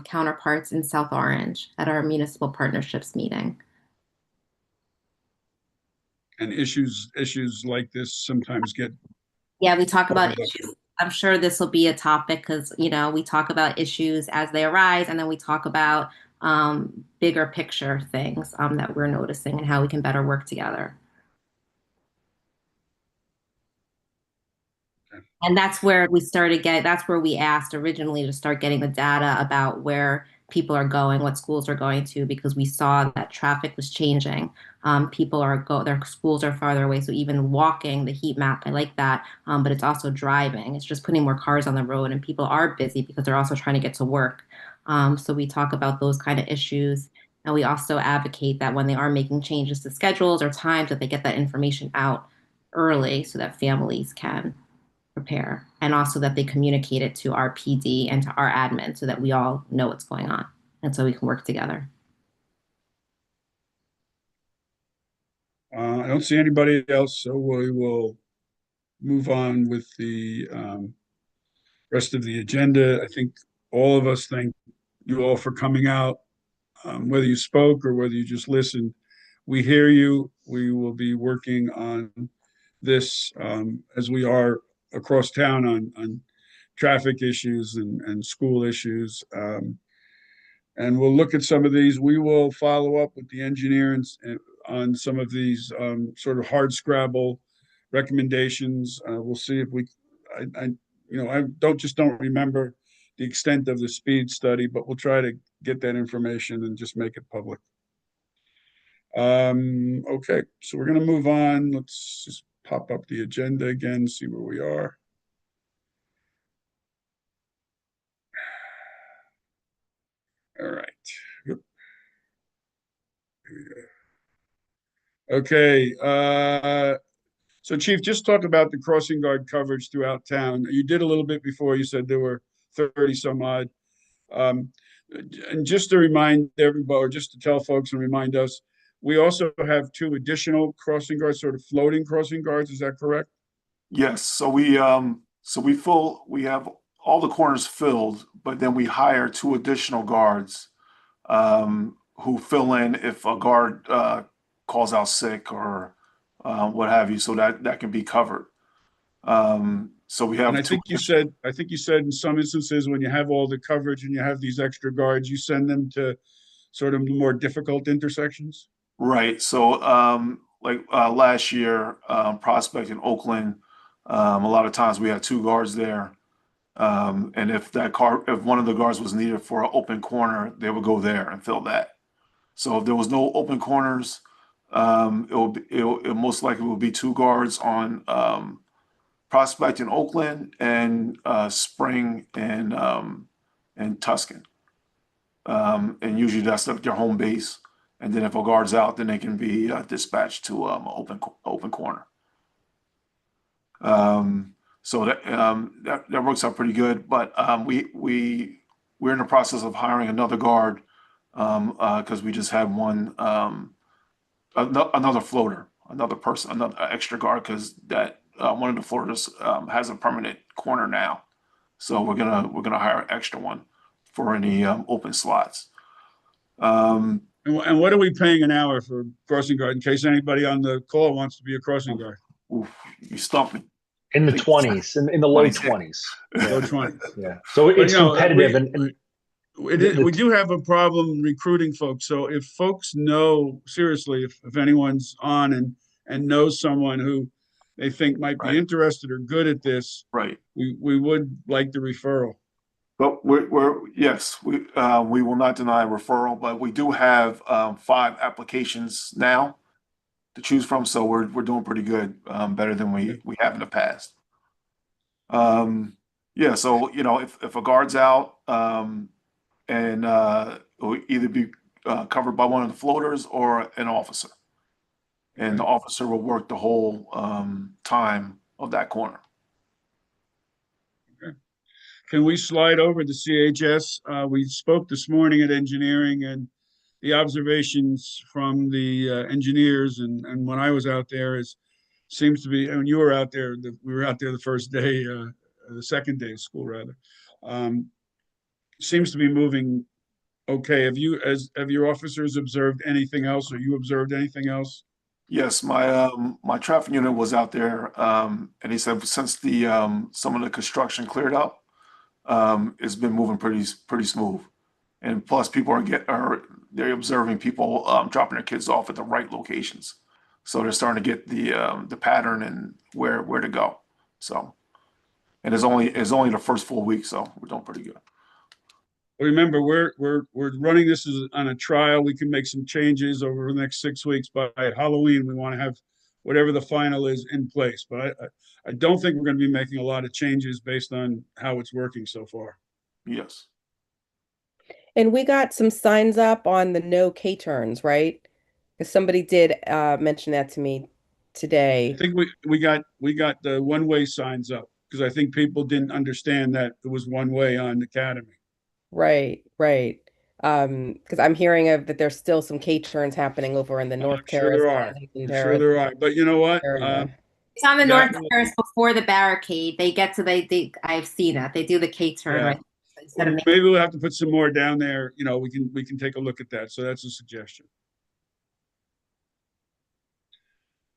counterparts in South Orange at our municipal partnerships meeting. And issues like this sometimes get. Yeah, we talk about issues. I'm sure this will be a topic because, we talk about issues as they arise, and then we talk about bigger picture things that we're noticing and how we can better work together. Okay. And that's where we asked originally to start getting the data about where people are going, what schools are going to, because we saw that traffic was changing. Their schools are farther away. So even walking, the heat map, I like that. But it's also driving. It's just putting more cars on the road, and people are busy because they're also trying to get to work. So we talk about those kind of issues. And we also advocate that when they are making changes to schedules or times, that they get that information out early so that families can prepare, and also that they communicate it to our PD and to our admin so that we all know what's going on and so we can work together. I don't see anybody else, so we will move on with the rest of the agenda. I think all of us thank you all for coming out, whether you spoke or whether you just listened. We hear you. We will be working on this as we are across town on traffic issues and school issues. And we'll look at some of these. We will follow up with the engineers on some of these sort of hard scrabble recommendations. We'll see if I don't remember the extent of the speed study, but we'll try to get that information and just make it public. Okay, so we're gonna move on. Let's just pop up the agenda again, see where we are. All right. Yep. Here we go. Okay, so Chief, just talk about the crossing guard coverage throughout town. You did a little bit before. You said there were 30 some odd. And just to remind everybody, or just to tell folks and remind us, we also have 2 additional crossing guards, sort of floating crossing guards. Is that correct? Yes, so we have all the corners filled, but then we hire 2 additional guards who fill in if a guard calls out sick or what have you, so that can be covered. So we have. And I think you said in some instances when you have all the coverage and you have these extra guards, you send them to sort of more difficult intersections. Right. So last year, Prospect in Oakland, a lot of times we had 2 guards there. And if one of the guards was needed for an open corner, they would go there and fill that. So if there was no open corners, it most likely will be 2 guards on Prospect in Oakland and Spring and Tuscan. And usually that's their home base. And then if a guard's out, then they can be dispatched to open corner. So that works out pretty good. But we're in the process of hiring another guard because we just had one another floater, another extra guard because that one of the floaters has a permanent corner now. So we're gonna hire an extra one for any open slots. And what are we paying an hour for crossing guard in case anybody on the call wants to be a crossing guard? Oof, you stumped me. In the 20s, in the low 20s. Low 20s. Yeah. So it's competitive. We do have a problem recruiting folks. So if folks know, seriously, if anyone's on and knows someone who they think might be interested or good at this, right, we would like the referral. But we will not deny a referral, but we do have 5 applications now to choose from, so we're doing pretty good, better than we have in the past. Yeah, so if a guard's out, and it will either be covered by one of the floaters or an officer, and the officer will work the whole time of that corner. Can we slide over to CHS? We spoke this morning at engineering and the observations from the engineers and when I was out there seems to be, and you were out there, we were out there the first day, the second day of school rather, seems to be moving okay. Have your officers observed anything else or you observed anything else? Yes, my traffic unit was out there, and he said since some of the construction cleared up, it's been moving pretty smooth, and plus people they're observing people dropping their kids off at the right locations, so they're starting to get the pattern and where to go. So, and it's only the first full week, so we're doing pretty good. Remember, we're running this on a trial. We can make some changes over the next 6 weeks. But at Halloween, we want to have whatever the final is in place. But I don't think we're going to be making a lot of changes based on how it's working so far. Yes. And we got some signs up on the no K-turns, right? Because somebody did mention that to me today. I think we got the one-way signs up because I think people didn't understand that it was one way on Academy. Right. Because I'm hearing of that there's still some K-turns happening over in the North Sure Terrace, there are. Huntington I'm sure Terrace there are. But you know what? area. It's on the That North will- Terrace before the barricade. They get to I've seen it. They do the K turn Yeah. right instead of Maybe we'll have to put some more down there. You know, we can take a look at that. So that's a suggestion.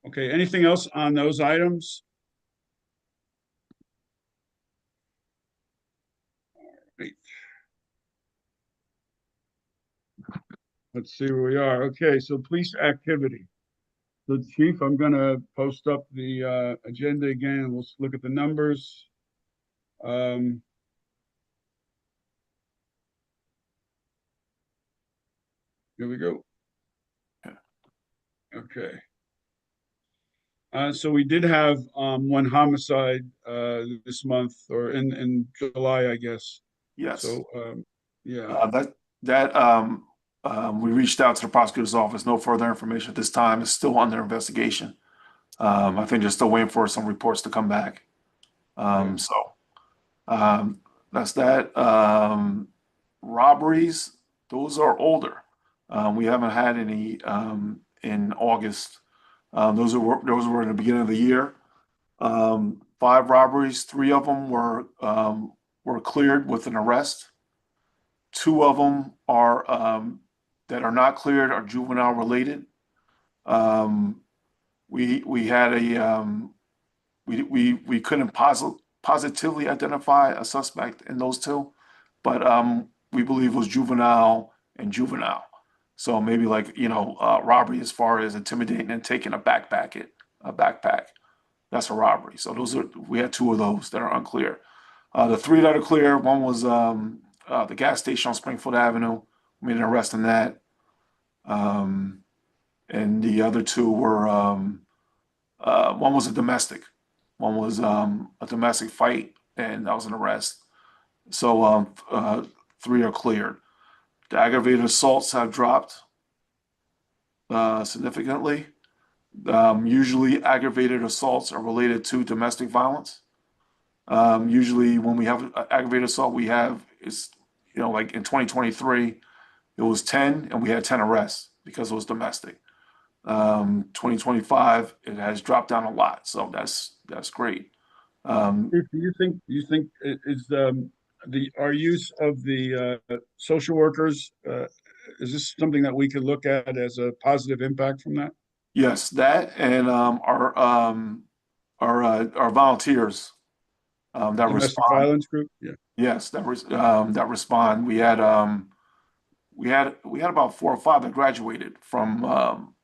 Okay, anything else on those items? Right. Let's see where we are. Okay, so police activity. So Chief, I'm gonna post up the agenda again, and we'll look at the numbers. Here we go. Okay. So we did have one homicide this month, or in July, I guess. Yes. So yeah. We reached out to the prosecutor's office. No further information at this time. It's still under investigation. I think they're still waiting for some reports to come back. That's that. Robberies, those are older. We haven't had any in August. Those were in the beginning of the year. 5 robberies, 3 of them were cleared with an arrest. 2 of them are that are not cleared are juvenile related. We had we couldn't positively identify a suspect in those 2, but we believe it was juvenile and juvenile. So maybe like, robbery as far as intimidating and taking a backpack. That's a robbery. So we had 2 of those that are unclear. The 3 that are clear, one was the gas station on Springfield Avenue. We made an arrest in that. And the other 2 were one was a domestic. One was a domestic fight, and that was an arrest. So 3 are cleared. The aggravated assaults have dropped significantly. Usually aggravated assaults are related to domestic violence. Usually when we have an aggravated assault, like in 2023, it was 10 and we had 10 arrests because it was domestic. 2025, it has dropped down a lot. So that's great. Do you think is our use of the social workers, is this something that we could look at as a positive impact from that? Yes, that and our volunteers that Domestic respond. violence group? Yeah. Yes, that respond. We had about 4 or 5 that graduated from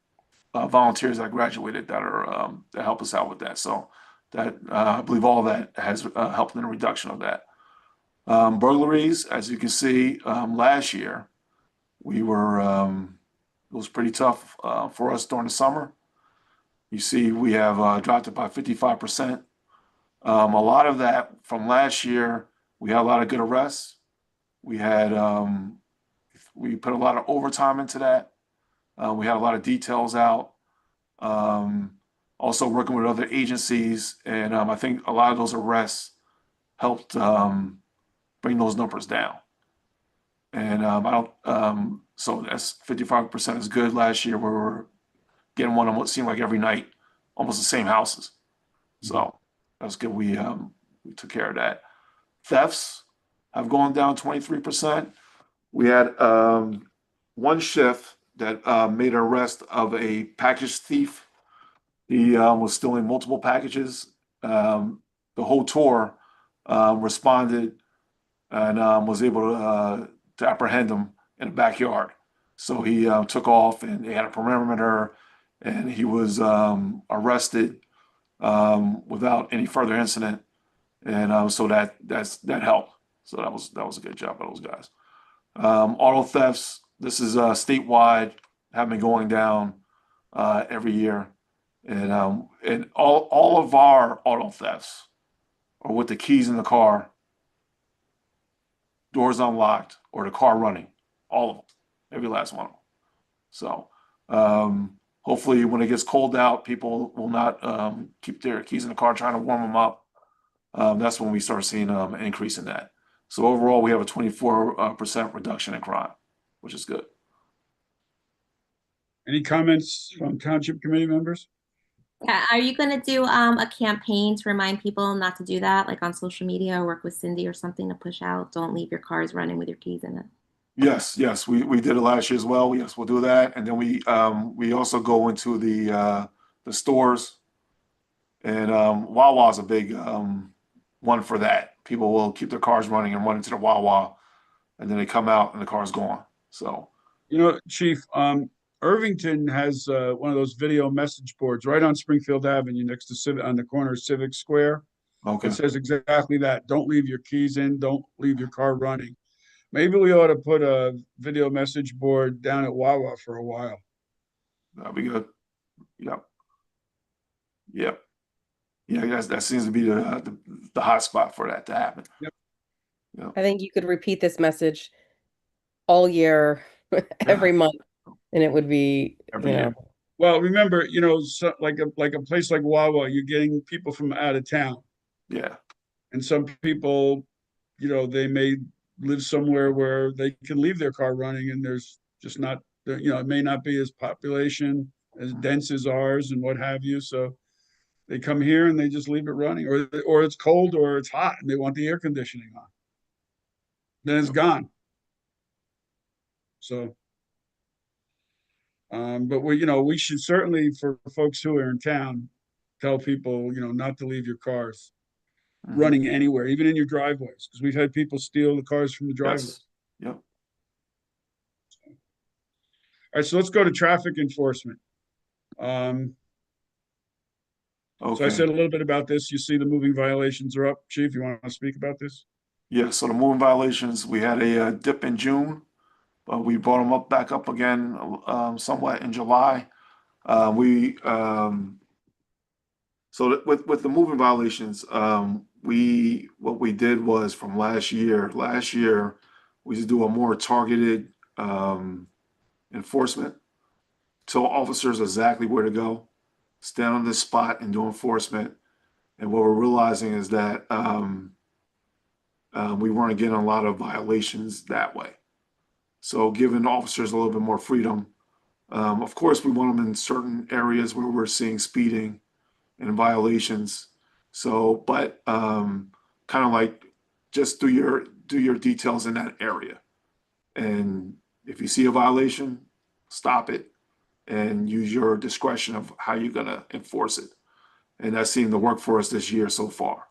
volunteers that graduated that are that help us out with that. So that I believe all that has helped in the reduction of that. Burglaries, as you can see, last year we were it was pretty tough for us during the summer. You see, we have dropped it by 55%. A lot of that from last year, we had a lot of good arrests. We had we put a lot of overtime into that. We had a lot of details out. Also working with other agencies, and I think a lot of those arrests helped bring those numbers down. And so that's 55% is good. Last year we were getting one on what seemed like every night, almost the same houses. So that's good. We took care of that. Thefts have gone down 23%. We had one shift that made an arrest of a package thief. He was stealing multiple packages. The whole tour responded and was able to apprehend him in the backyard. So he took off, and they had a perimeter, and he was arrested without any further incident, and so that helped. So that was a good job by those guys. Auto thefts. This is statewide, have been going down every year, and all of our auto thefts are with the keys in the car, doors unlocked, or the car running. All of them, every last one of them. So hopefully, when it gets cold out, people will not keep their keys in the car trying to warm them up. That's when we start seeing an increase in that. So overall, we have a 24% reduction in crime. which is good. Any comments from township committee members? Yeah, are you going to do a campaign to remind people not to do that, like on social media, or work with Cindy or something to push out, don't leave your cars running with your keys in it? Yes, yes, we did it last year as well. Yes, we'll do that. And then we also go into the stores, and Wawa's a big one for that. People will keep their cars running and run into the Wawa, and then they come out and the car's gone. So, You know, Chief, Irvington has one of those video message boards right on Springfield Avenue next to Civic, on the corner of Civic Square. okay. It says exactly that. Don't leave your keys in, don't leave your car running. Maybe we ought to put a video message board down at Wawa for a while. That'll be good. Yep. Yep. Yeah, that seems to be the hot spot for that to happen. Yep. Yep. I think you could repeat this message all year, every month, and it would be, Every you know, year. Well, remember, you know, so like a place like Wawa, you're getting people from out of town. Yeah. And some people, you know, they may live somewhere where they can leave their car running and there's just not, you know, it may not be as population as dense as ours and what have you. So they come here and they just leave it running, or it's cold or it's hot and they want the air conditioning on. Then it's gone. So, but we, you know, we should certainly, for folks who are in town, tell people, you know, not to leave your cars running anywhere, even in your driveways, because we've had people steal the cars from the driveways. Yes. Yep. All right, so let's go to traffic enforcement. So I Okay. said a little bit about this. You see the moving violations are up. Chief, you want to speak about this? Yeah, so the moving violations, we had a dip in June, but we brought them back up again somewhat in July. So with the moving violations, what we did was from last year, we used to do a more targeted enforcement, tell officers exactly where to go, stand on this spot and do enforcement. And what we're realizing is that we weren't getting a lot of violations that way. So giving officers a little bit more freedom. Of course, we want them in certain areas where we're seeing speeding and violations. So, but kind of like just do your details in that area. And if you see a violation, stop it and use your discretion of how you're gonna enforce it. And that seemed to work for us this year so far.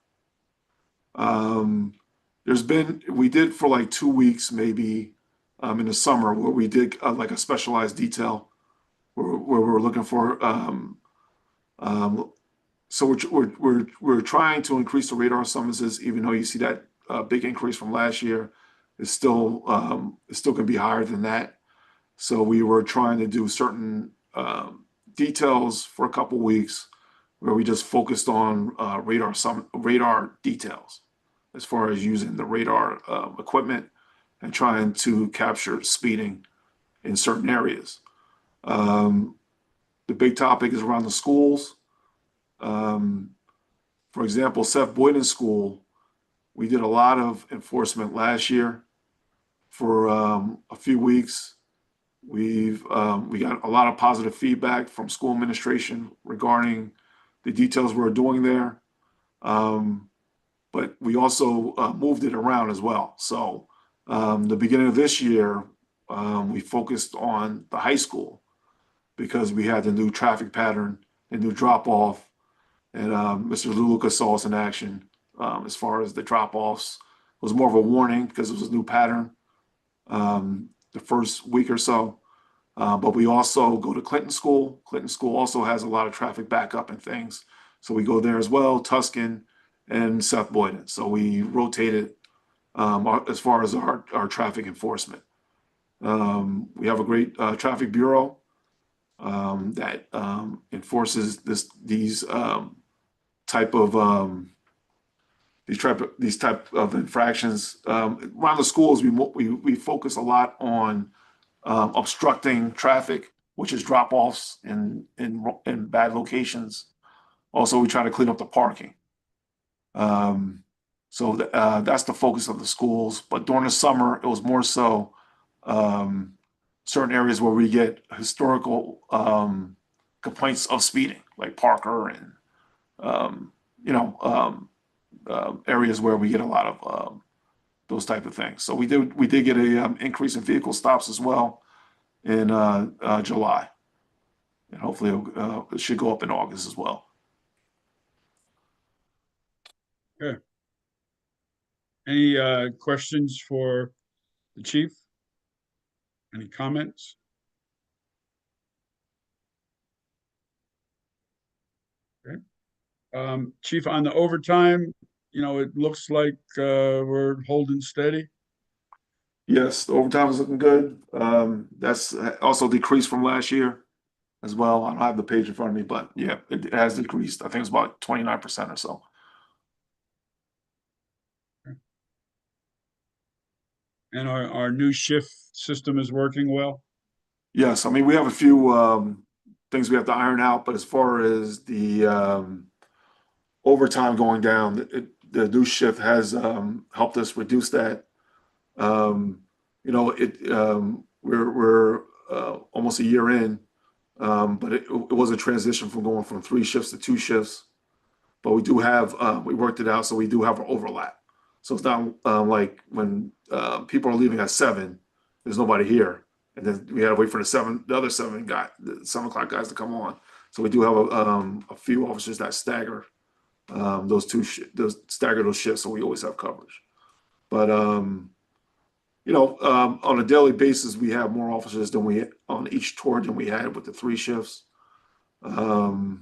We did for like 2 weeks, maybe in the summer, where we did like a specialized detail where we're looking for. So we're trying to increase the radar summonses, even though you see that big increase from last year. It's still gonna be higher than that. So we were trying to do certain details for a couple weeks where we just focused on radar details as far as using the radar equipment and trying to capture speeding in certain areas. The big topic is around the schools. For example, Seth Boyden School, we did a lot of enforcement last year for a few weeks. We got a lot of positive feedback from school administration regarding the details we're doing there. But we also moved it around as well. So the beginning of this year, we focused on the high school because we had the new traffic pattern, the new drop off, and Mr. Luluca saw us in action as far as the drop offs. It was more of a warning because it was a new pattern the first week or so. But we also go to Clinton School. Clinton School also has a lot of traffic backup and things. So we go there as well, Tuscan and Seth Boyden. So we rotated as far as our traffic enforcement. We have a great traffic bureau that enforces these type of infractions. Around the schools, we focus a lot on obstructing traffic, which is drop-offs in bad locations. Also, we try to clean up the parking. So that's the focus of the schools. But during the summer, it was more so certain areas where we get historical complaints of speeding, like Parker and areas where we get a lot of those type of things. So we did get a increase in vehicle stops as well in July, and hopefully it should go up in August as well. Okay. Any questions for the chief? Any comments? Okay. Chief, on the overtime, it looks like we're holding steady. Yes, the overtime is looking good. That's also decreased from last year as well. I don't have the page in front of me, but yeah, it has decreased. I think it's about 29% or so. And our new shift system is working well? Yes, I mean, we have a few things we have to iron out, but as far as the overtime going down, the new shift has helped us reduce that. We're almost a year in, but it was a transition from going from 3 shifts to 2 shifts. But we do have we worked it out, so we do have an overlap. So it's not like when people are leaving at 7, there's nobody here, and then we had to wait for the other 7 o'clock guys to come on. So we do have a few officers that stagger those shifts, so we always have coverage. But on a daily basis, we have more officers on each tour than we had with the 3 shifts. So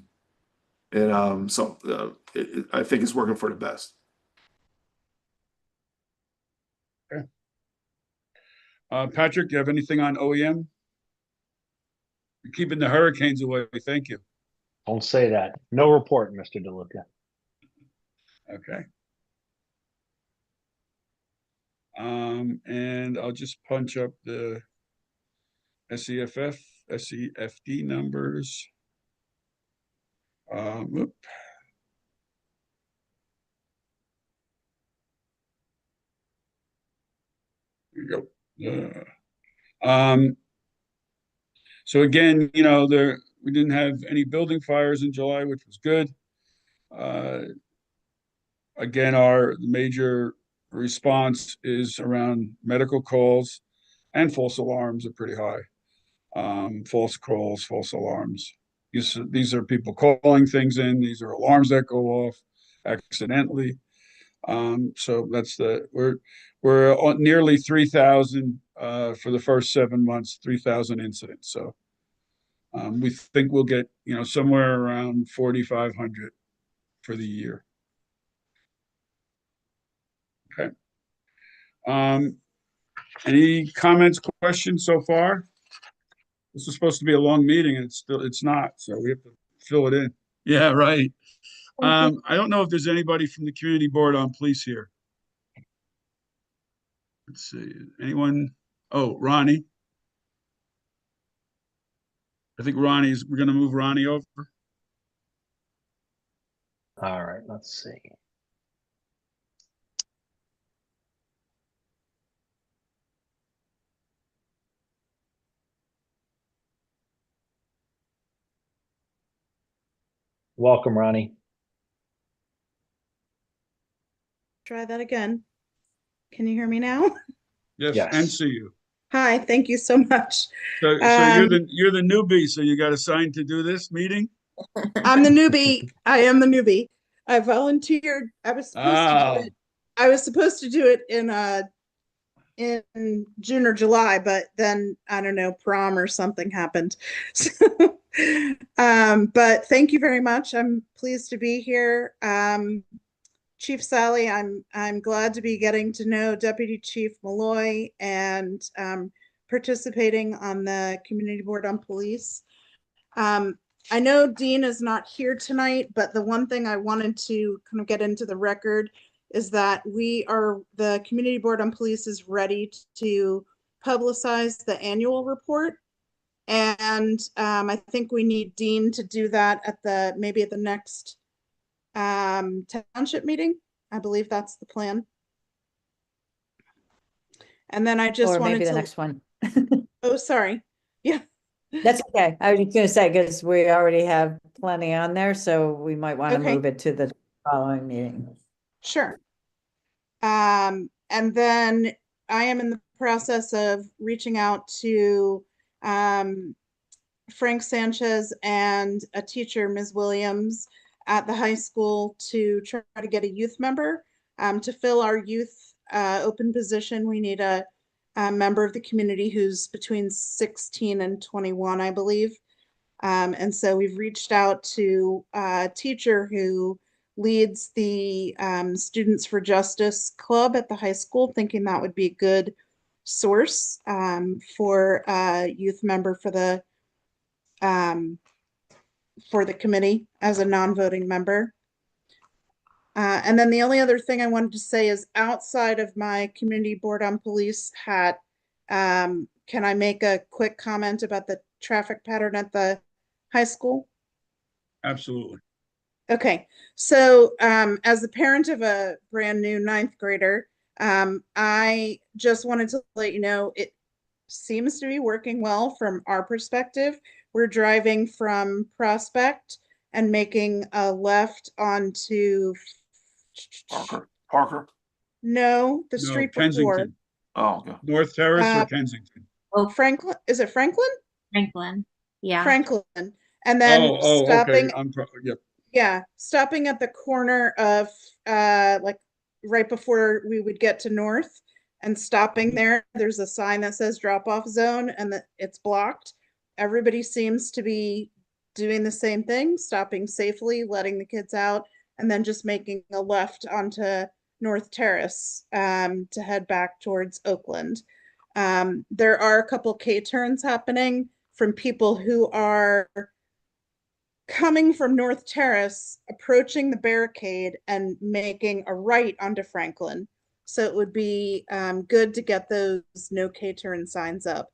I think it's working for the best. Okay. Patrick, do you have anything on OEM? You're keeping the hurricanes away. Thank you. Don't say that. No report, Mr. DeLuca. Okay. And I'll just punch up the SEFD numbers. Whoop. There you go. So again, we didn't have any building fires in July, which was good. Again, our major response is around medical calls, and false alarms are pretty high. False calls, false alarms. These are people calling things in. These are alarms that go off accidentally. So we're on nearly 3,000 for the first 7 months, 3,000 incidents. So we think we'll get somewhere around 4,500 for the year. Okay. Any comments, questions so far? This is supposed to be a long meeting, and it's not, so we have to fill it in. Yeah, right. I don't know if there's anybody from the community board on police here. Let's see, anyone? Oh, Ronnie. I think we're gonna move Ronnie over. All right, let's see. Welcome, Ronnie. Try that again. Can you hear me now? Yes, and see you. Hi, thank you so much. So you're the newbie, so you got assigned to do this meeting? I'm the newbie. I am the newbie. I volunteered. I was supposed to do it in June or July, but then I don't know, prom or something happened. But thank you very much. I'm pleased to be here. Chief Sally, I'm glad to be getting to know Deputy Chief Malloy and participating on the Community Board on Police. I know Dean is not here tonight, but the one thing I wanted to kind of get into the record is that the Community Board on Police is ready to publicize the annual report. And I think we need Dean to do that maybe at the next township meeting. I believe that's the plan. And then I just wanted maybe to the next one. Oh, sorry. Yeah. That's okay. I was just gonna say, because we already have plenty on there, so we might want to Okay. move it to the following meeting. Sure. And then I am in the process of reaching out to Frank Sanchez and a teacher, Ms. Williams, at the high school to try to get a youth member. To fill our youth open position, we need a member of the community who's between 16 and 21, I believe. And so we've reached out to a teacher who leads the Students for Justice Club at the high school, thinking that would be a good source for a youth member for the committee as a non-voting member. And then the only other thing I wanted to say is, outside of my community board on police hat, can I make a quick comment about the traffic pattern at the high school? Absolutely. Okay, so as the parent of a brand new 9th grader, I just wanted to let you know it seems to be working well from our perspective. We're driving from Prospect and making a left onto Parker. No, the No, street before. Kensington. Oh, okay. North Terrace or Uh, Kensington? Franklin, is it Franklin? Franklin. Yeah. Franklin. And then Okay. stopping, Yep. yeah, stopping at the corner of like right before we would get to North, and stopping there. There's a sign that says drop off zone, and that it's blocked. Everybody seems to be doing the same thing, stopping safely, letting the kids out, and then just making a left onto North Terrace to head back towards Oakland. There are a couple K-turns happening from people who are coming from North Terrace, approaching the barricade and making a right onto Franklin. So it would be good to get those no K-turn signs up.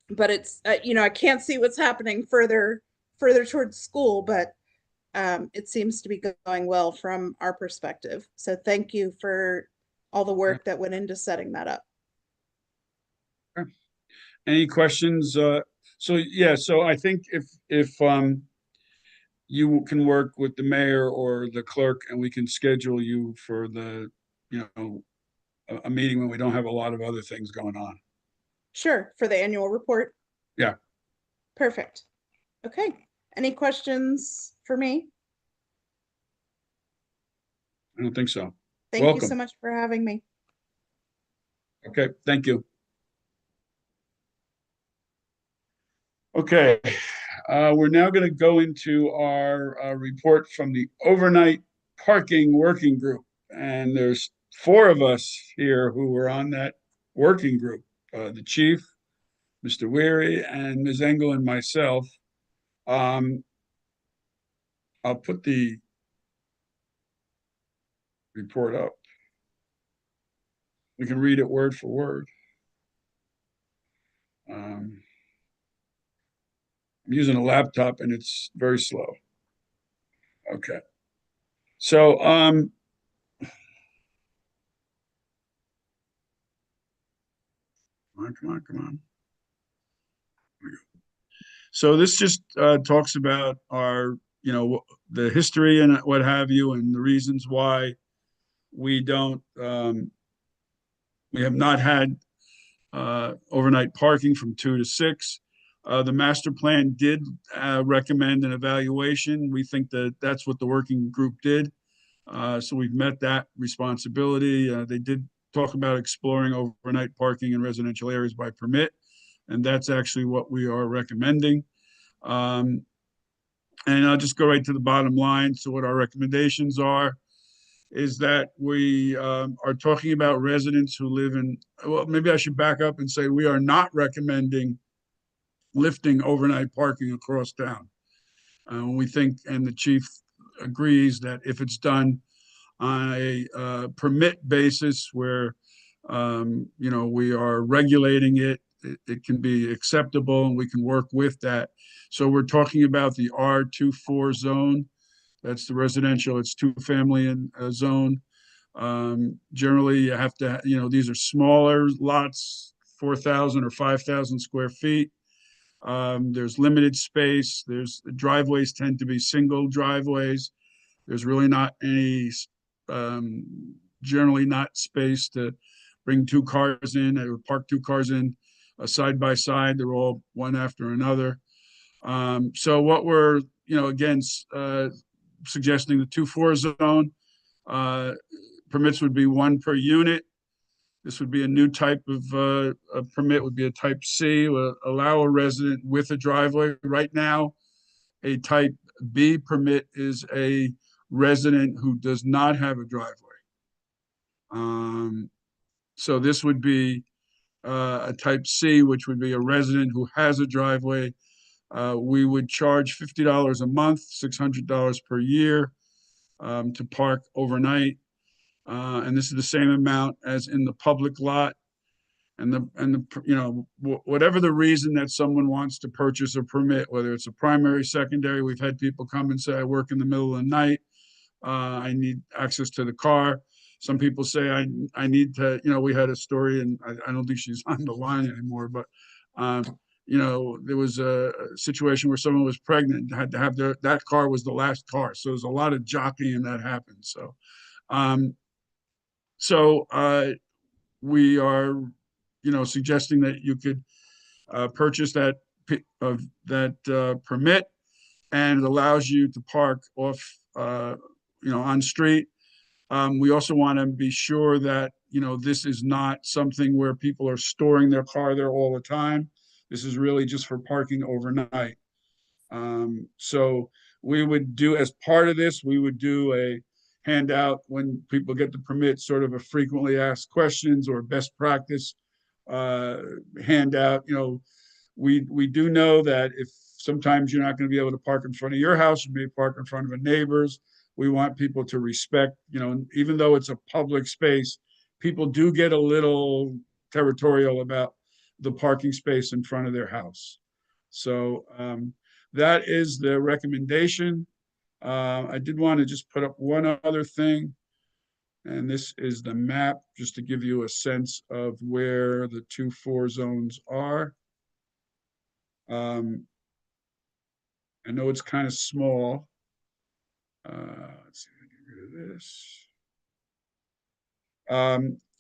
But it's, I can't see what's happening further towards school, but it seems to be going well from our perspective. So thank you for all the work that went into setting that up. Any questions? So I think if you can work with the mayor or the clerk, and we can schedule you for the, a meeting when we don't have a lot of other things going on. Sure, for the annual report. Yeah. Perfect. Okay. Any questions for me? I don't think so. Thank you Welcome. so much for having me. Okay, thank you. Okay, we're now going to go into our report from the overnight parking working group. And there's 4 of us here who were on that working group, the chief, Mr. Weary, and Ms. Engel, and myself. I'll put the report up. We can read it word for word. I'm using a laptop and it's very slow. Okay. So, come on. So this just talks about our, the history and what have you, and the reasons why we don't, we have not had overnight parking from 2 to 6. The master plan did recommend an evaluation. We think that that's what the working group did. So we've met that responsibility. They did talk about exploring overnight parking in residential areas by permit, and that's actually what we are recommending. And I'll just go right to the bottom line. So what our recommendations are is that we are talking about residents who live in, well, maybe I should back up and say we are not recommending lifting overnight parking across town. We think, and the chief agrees, that if it's done on a permit basis where, we are regulating it, it can be acceptable and we can work with that. So we're talking about the R24 zone. That's the residential, it's 2-family in zone. Generally, you have to, these are smaller lots, 4,000 or 5,000 square feet. There's limited space. Driveways tend to be single driveways. There's really not any, generally not space to bring two cars in or park two cars in side by side. They're all one after another. So what we're, again, suggesting the 2-4 zone, permits would be one per unit. This would be a new type of a permit, would be a type C, will allow a resident with a driveway. Right now, a type B permit is a resident who does not have a driveway. So this would be a type C, which would be a resident who has a driveway. We would charge $50 a month, $600 per year to park overnight. And this is the same amount as in the public lot. And whatever the reason that someone wants to purchase a permit, whether it's a primary, secondary, we've had people come and say, I work in the middle of the night. I need access to the car. Some people say I need to, we had a story, and I don't think she's on the line anymore, but there was a situation where someone was pregnant, had to have that car was the last car. So there's a lot of jockeying that happened. So we are, suggesting that you could purchase that permit, and it allows you to park off, on street. We also want to be sure that, this is not something where people are storing their car there all the time. This is really just for parking overnight. So we would do, as part of this, we would do a handout when people get the permit, sort of a frequently asked questions or best practice handout. We do know that if sometimes you're not going to be able to park in front of your house, you may park in front of a neighbor's. We want people to respect, even though it's a public space, people do get a little territorial about the parking space in front of their house. So that is the recommendation. I did want to just put up one other thing, and this is the map, just to give you a sense of where the 2-4 zones are. I know it's kind of small. Let's see if I can get rid of this.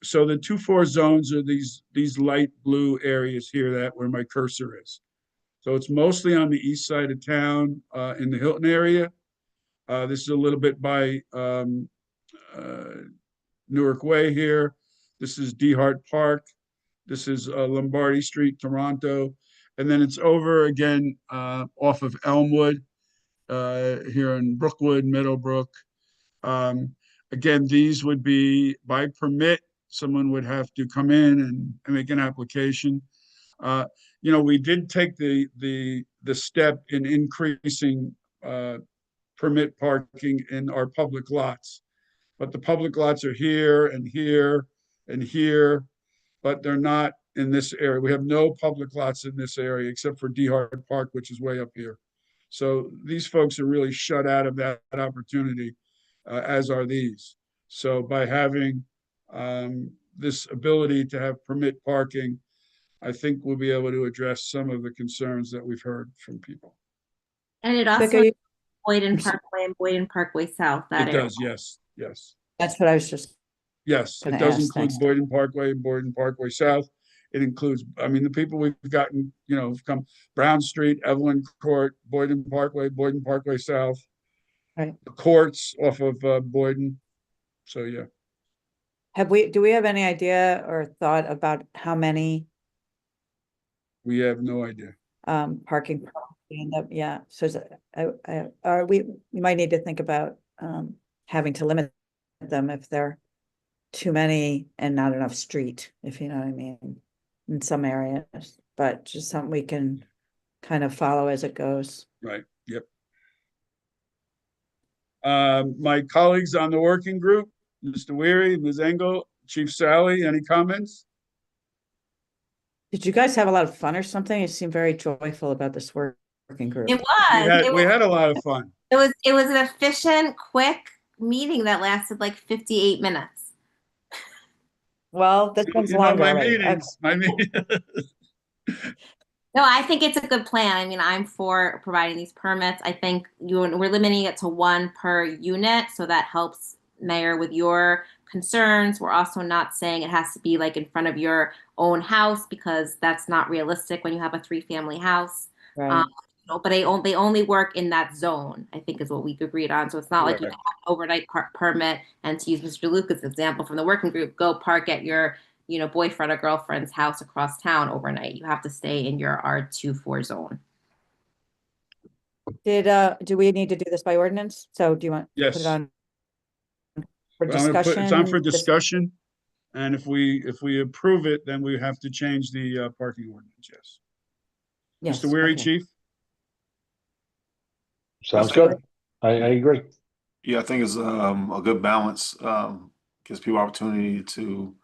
So the 2-4 zones are these light blue areas here where my cursor is. So it's mostly on the east side of town, in the Hilton area. This is a little bit by Newark Way here. This is DeHart Park. This is Lombardy Street, Toronto. And then it's over again off of Elmwood here in Brookwood, Meadowbrook. Again, these would be by permit. Someone would have to come in and make an application. We did take the step in increasing permit parking in our public lots, but the public lots are here and here and here, but they're not in this area. We have no public lots in this area except for DeHart Park, which is way up here. So these folks are really shut out of that opportunity, as are these. So by having this ability to have permit parking, I think we'll be able to address some of the concerns that we've heard from people. And it also Boyden Parkway and Boyden Parkway South. That it area. does, yes. That's what I was just. Yes, it gonna does ask include next. Boyden Parkway and Boyden Parkway South. It includes, the people we've gotten, come Brown Street, Evelyn Court, Boyden Parkway South. Right. The courts off of Boyden. So yeah. Do we have any idea or thought about how many We have no idea. parking probably end up? Yeah. So we might need to think about having to limit them if they're too many and not enough street, if you know what I mean, in some areas, but just something we can kind of follow as it goes. Right. Yep. My colleagues on the working group, Mr. Weary, Ms. Engel, Chief Sally, any comments? Did you guys have a lot of fun or something? You seem very joyful about this working group. It was. We had a lot of fun. It was an efficient, quick meeting that lasted like 58 minutes. Well, this one's You know, longer my already. Okay. meetings, my meeting. No, I think it's a good plan. I mean, I'm for providing these permits. I think we're limiting it to one per unit, so that helps, Mayor, with your concerns. We're also not saying it has to be like in front of your own house because that's not realistic when you have a 3-family house. Right. But they only work in that zone, I think is what we agreed on. So it's not like you have Correct. an overnight permit. And to use Mr. Lucas' example from the working group, go park at your boyfriend or girlfriend's house across town overnight. You have to stay in your R24 zone. Do we need to do this by ordinance? So do you want to put Yes. it on for I'm gonna put, it's on for discussion? discussion, and if we approve it, then we have to change the parking ordinance, yes. Yes, Mr. Weary, okay. Chief? Sounds good. I agree. Yeah, I think it's a good balance. Gives people opportunity to,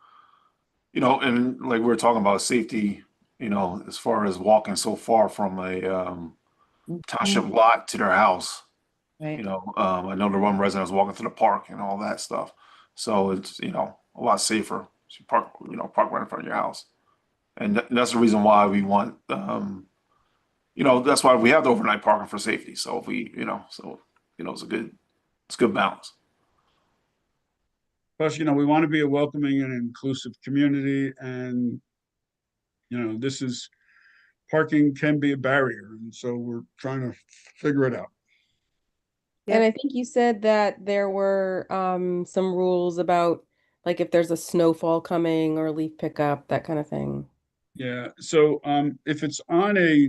and like we were talking about safety, as far as walking so far from a township lot to their house. Right. I know the one resident was walking to the park and all that stuff. So it's, a lot safer to park right in front of your house. And that's the reason why we want, that's why we have the overnight parking for safety. So if we, it's a good balance. Plus, we want to be a welcoming and inclusive community, and, parking can be a barrier, and so we're trying to figure it out. And I think you said that there were some rules about like if there's a snowfall coming or leaf pickup, that kind of thing. Yeah, so if it's on a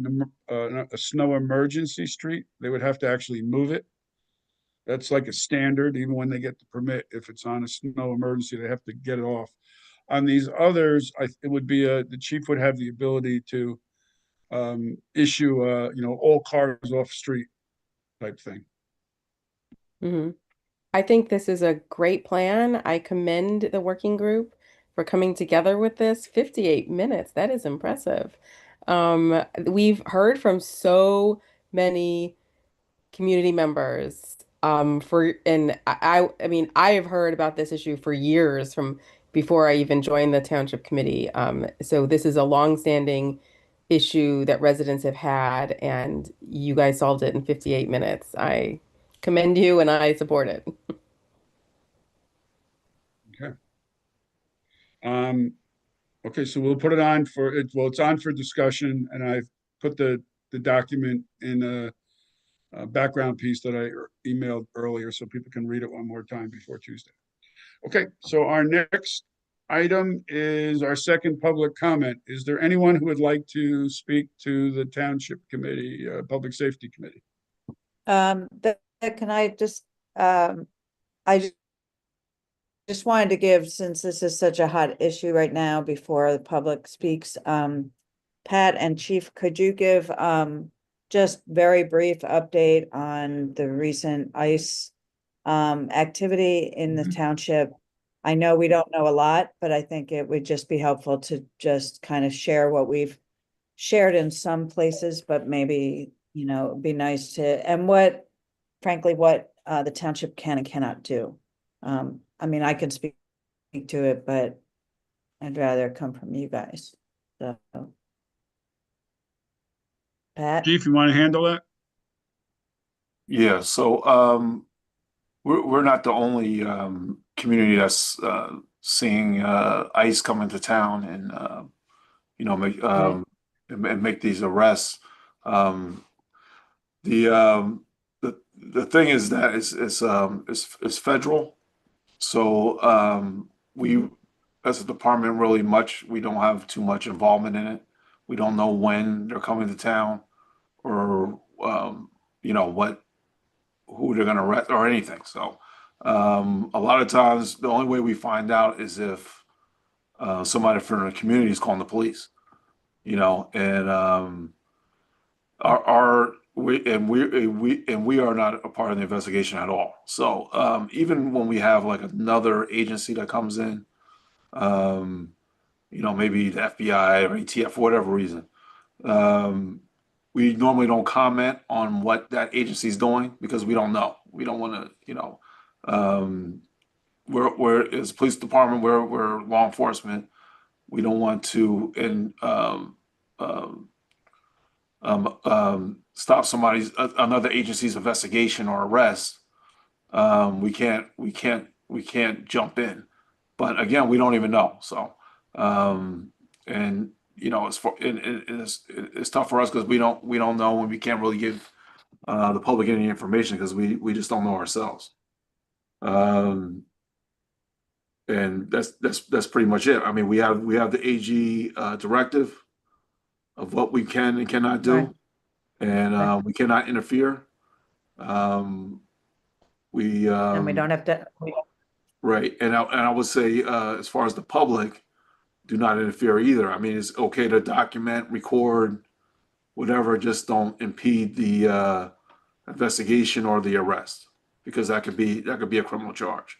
snow emergency street, they would have to actually move it. That's like a standard, even when they get the permit. If it's on a snow emergency, they have to get it off. On these others, it would be the chief would have the ability to issue all cars off street type thing. Mm-hmm. I think this is a great plan. I commend the working group for coming together with this. 58 minutes, that is impressive. We've heard from so many community members and I mean I have heard about this issue for years from before I even joined the township committee. So this is a longstanding issue that residents have had, and you guys solved it in 58 minutes. I commend you and I support it. Okay. Okay, so we'll put it on for it. Well, it's on for discussion, and I've put the document in a background piece that I emailed earlier, so people can read it one more time before Tuesday. Okay, so our next item is our second public comment. Is there anyone who would like to speak to the Township Committee, Public Safety Committee? Can I just, I just wanted to give, since this is such a hot issue right now before the public speaks, Pat and Chief, could you give just very brief update on the recent ICE activity in the township? I know we don't know a lot, but I think it would just be helpful to just kind of share what we've shared in some places, but maybe, it'd be nice to, and frankly, what the township can and cannot do. I mean, I can speak to it, but I'd rather come from you guys. So, Pat? Chief, you want to handle that? Yeah, so we're not the only community that's seeing ICE come into town and make these arrests. The thing is that it's federal, so we as a department we don't have too much involvement in it. We don't know when they're coming to town or who they're going to arrest or anything. So a lot of times the only way we find out is if somebody from the community is calling the police, and we are not a part of the investigation at all. So even when we have like another agency that comes in, maybe the FBI or ATF for whatever reason, we normally don't comment on what that agency is doing because we don't know. We don't want to, we're as police department, we're law enforcement. We don't want to stop another agency's investigation or arrest. We can't jump in. But again, we don't even know. So, and you know, it's tough for us because we don't know, and we can't really give the public any information because we just don't know ourselves. And that's pretty much it. I mean, we have the AG directive of what we can and cannot do, Right. and we cannot interfere. And we don't have to. Right, and I would say as far as the public, do not interfere either. I mean, it's okay to document, record, whatever. Just don't impede the investigation or the arrest, because that could be a criminal charge.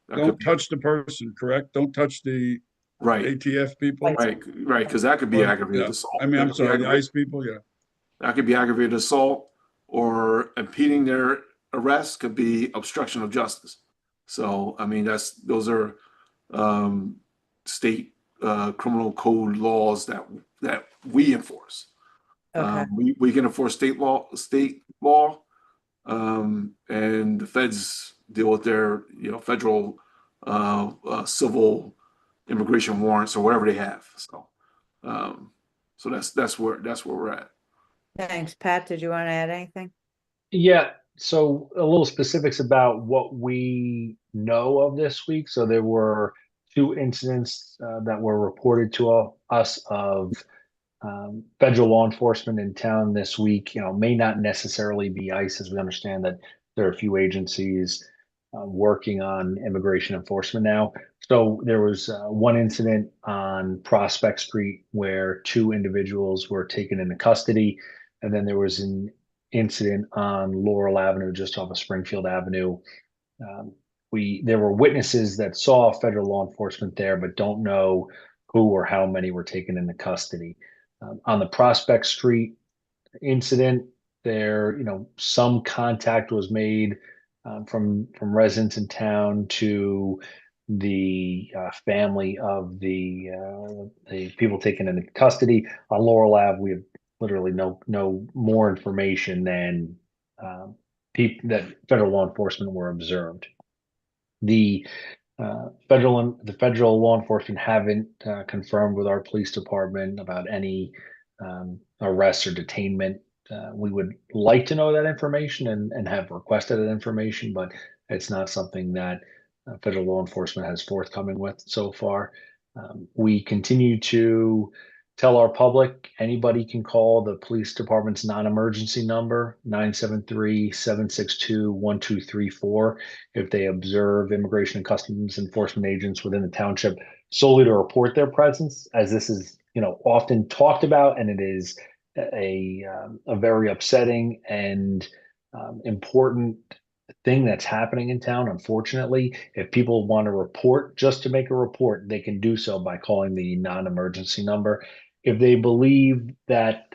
Don't touch the person, correct? Don't touch the Right. ATF people. Right, because that could be aggravated Yeah. assault. I mean, That I'm could be sorry, the aggravated- ICE people, yeah. That could be aggravated assault, or impeding their arrest could be obstruction of justice. So, I mean, those are state criminal code laws that we enforce. Okay. We can enforce state law, and the feds deal with their federal civil immigration warrants or whatever they have. So, so that's where we're at. Thanks. Pat, did you want to add anything? Yeah, so a little specifics about what we know of this week. So there were 2 incidents that were reported to us of federal law enforcement in town this week. May not necessarily be ICE, as we understand that there are a few agencies working on immigration enforcement now. So there was one incident on Prospect Street where 2 individuals were taken into custody, and then there was an incident on Laurel Avenue, just off of Springfield Avenue. There were witnesses that saw federal law enforcement there, but don't know who or how many were taken into custody. On the Prospect Street incident, there, some contact was made from residents in town to the family of the people taken into custody. On Laurel Ave, we have literally no more information than that federal law enforcement were observed. The federal law enforcement haven't confirmed with our police department about any arrests or detainment. We would like to know that information and have requested that information, but it's not something that federal law enforcement has forthcoming with so far. We continue to tell our public anybody can call the police department's non-emergency number, 973-762-1234, if they observe Immigration and Customs Enforcement agents within the township, solely to report their presence, as this is often talked about, and it is a very upsetting and important thing that's happening in town. Unfortunately, if people want to report just to make a report, they can do so by calling the non-emergency number. If they believe that,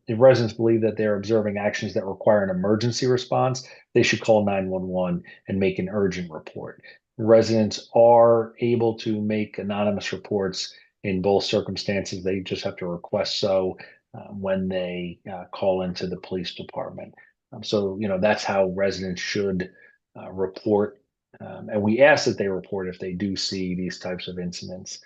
if residents believe that they're observing actions that require an emergency response, they should call 911 and make an urgent report. Residents are able to make anonymous reports in both circumstances. They just have to request so when they call into the police department. So, that's how residents should report. And we ask that they report if they do see these types of incidents.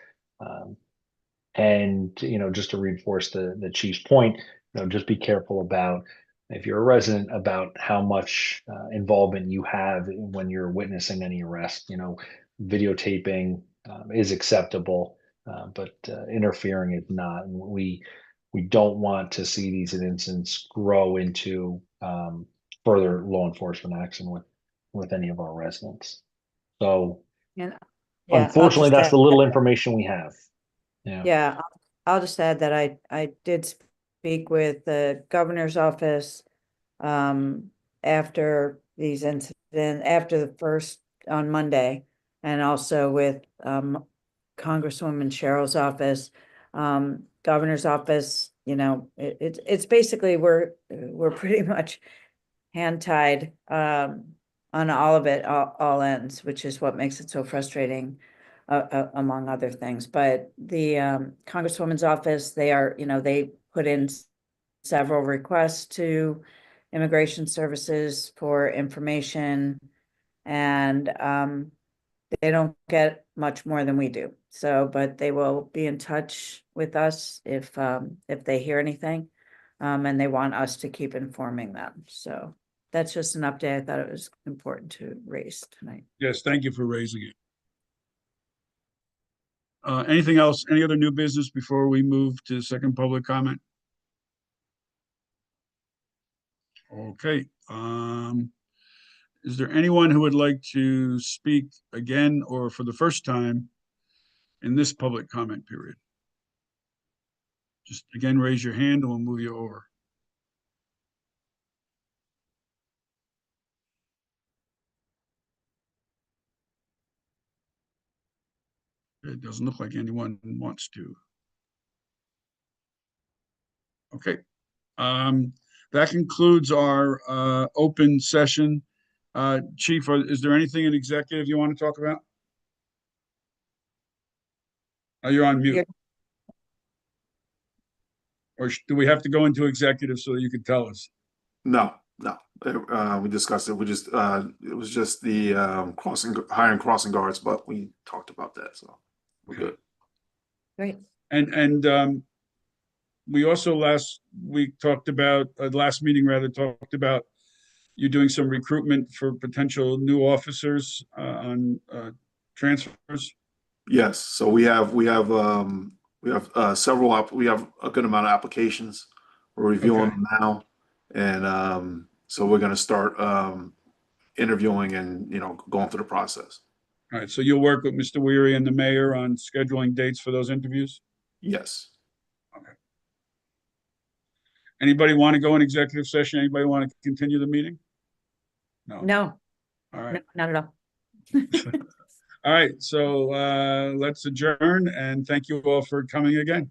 And, just to reinforce the chief's point, just be careful about, if you're a resident, about how much involvement you have when you're witnessing any arrest. Videotaping is acceptable, but interfering is not. And we don't want to see these incidents grow into further law enforcement action with any of our residents. So, And yeah, unfortunately, that's the little information we have. Yeah, I'll just add that I did speak with the governor's office after these incidents, after the first on Monday, and also with Congresswoman Cheryl's office, governor's office. It's basically we're pretty much hand tied. on all of it, all ends, which is what makes it so frustrating, among other things. But the Congresswoman's office, they are, they put in several requests to Immigration Services for information, and they don't get much more than we do. So, but they will be in touch with us if they hear anything, and they want us to keep informing them. So that's just an update. I thought it was important to raise tonight. Yes, thank you for raising it. Anything else, any other new business before we move to second public comment? Okay, is there anyone who would like to speak again or for the first time in this public comment period? Just again, raise your hand and we'll move you over. It doesn't look like anyone wants to. Okay, that concludes our open session. Chief, is there anything in executive you want to talk about? You're on mute. Or do we have to go into executive so that you can tell us? No. We discussed it. It was just the hiring crossing guards, but we talked about that, so we're good. Great. And we also last meeting talked about you doing some recruitment for potential new officers on transfers. Yes, so we have several. We have a good amount of applications. We're reviewing them now, and so we're going to start interviewing and going through the process. All right, so you'll work with Mr. Weary and the mayor on scheduling dates for those interviews? Yes. Okay. Anybody want to go in executive session? Anybody want to continue the meeting? No. All right. No, not at all. All right, so let's adjourn and thank you all for coming again.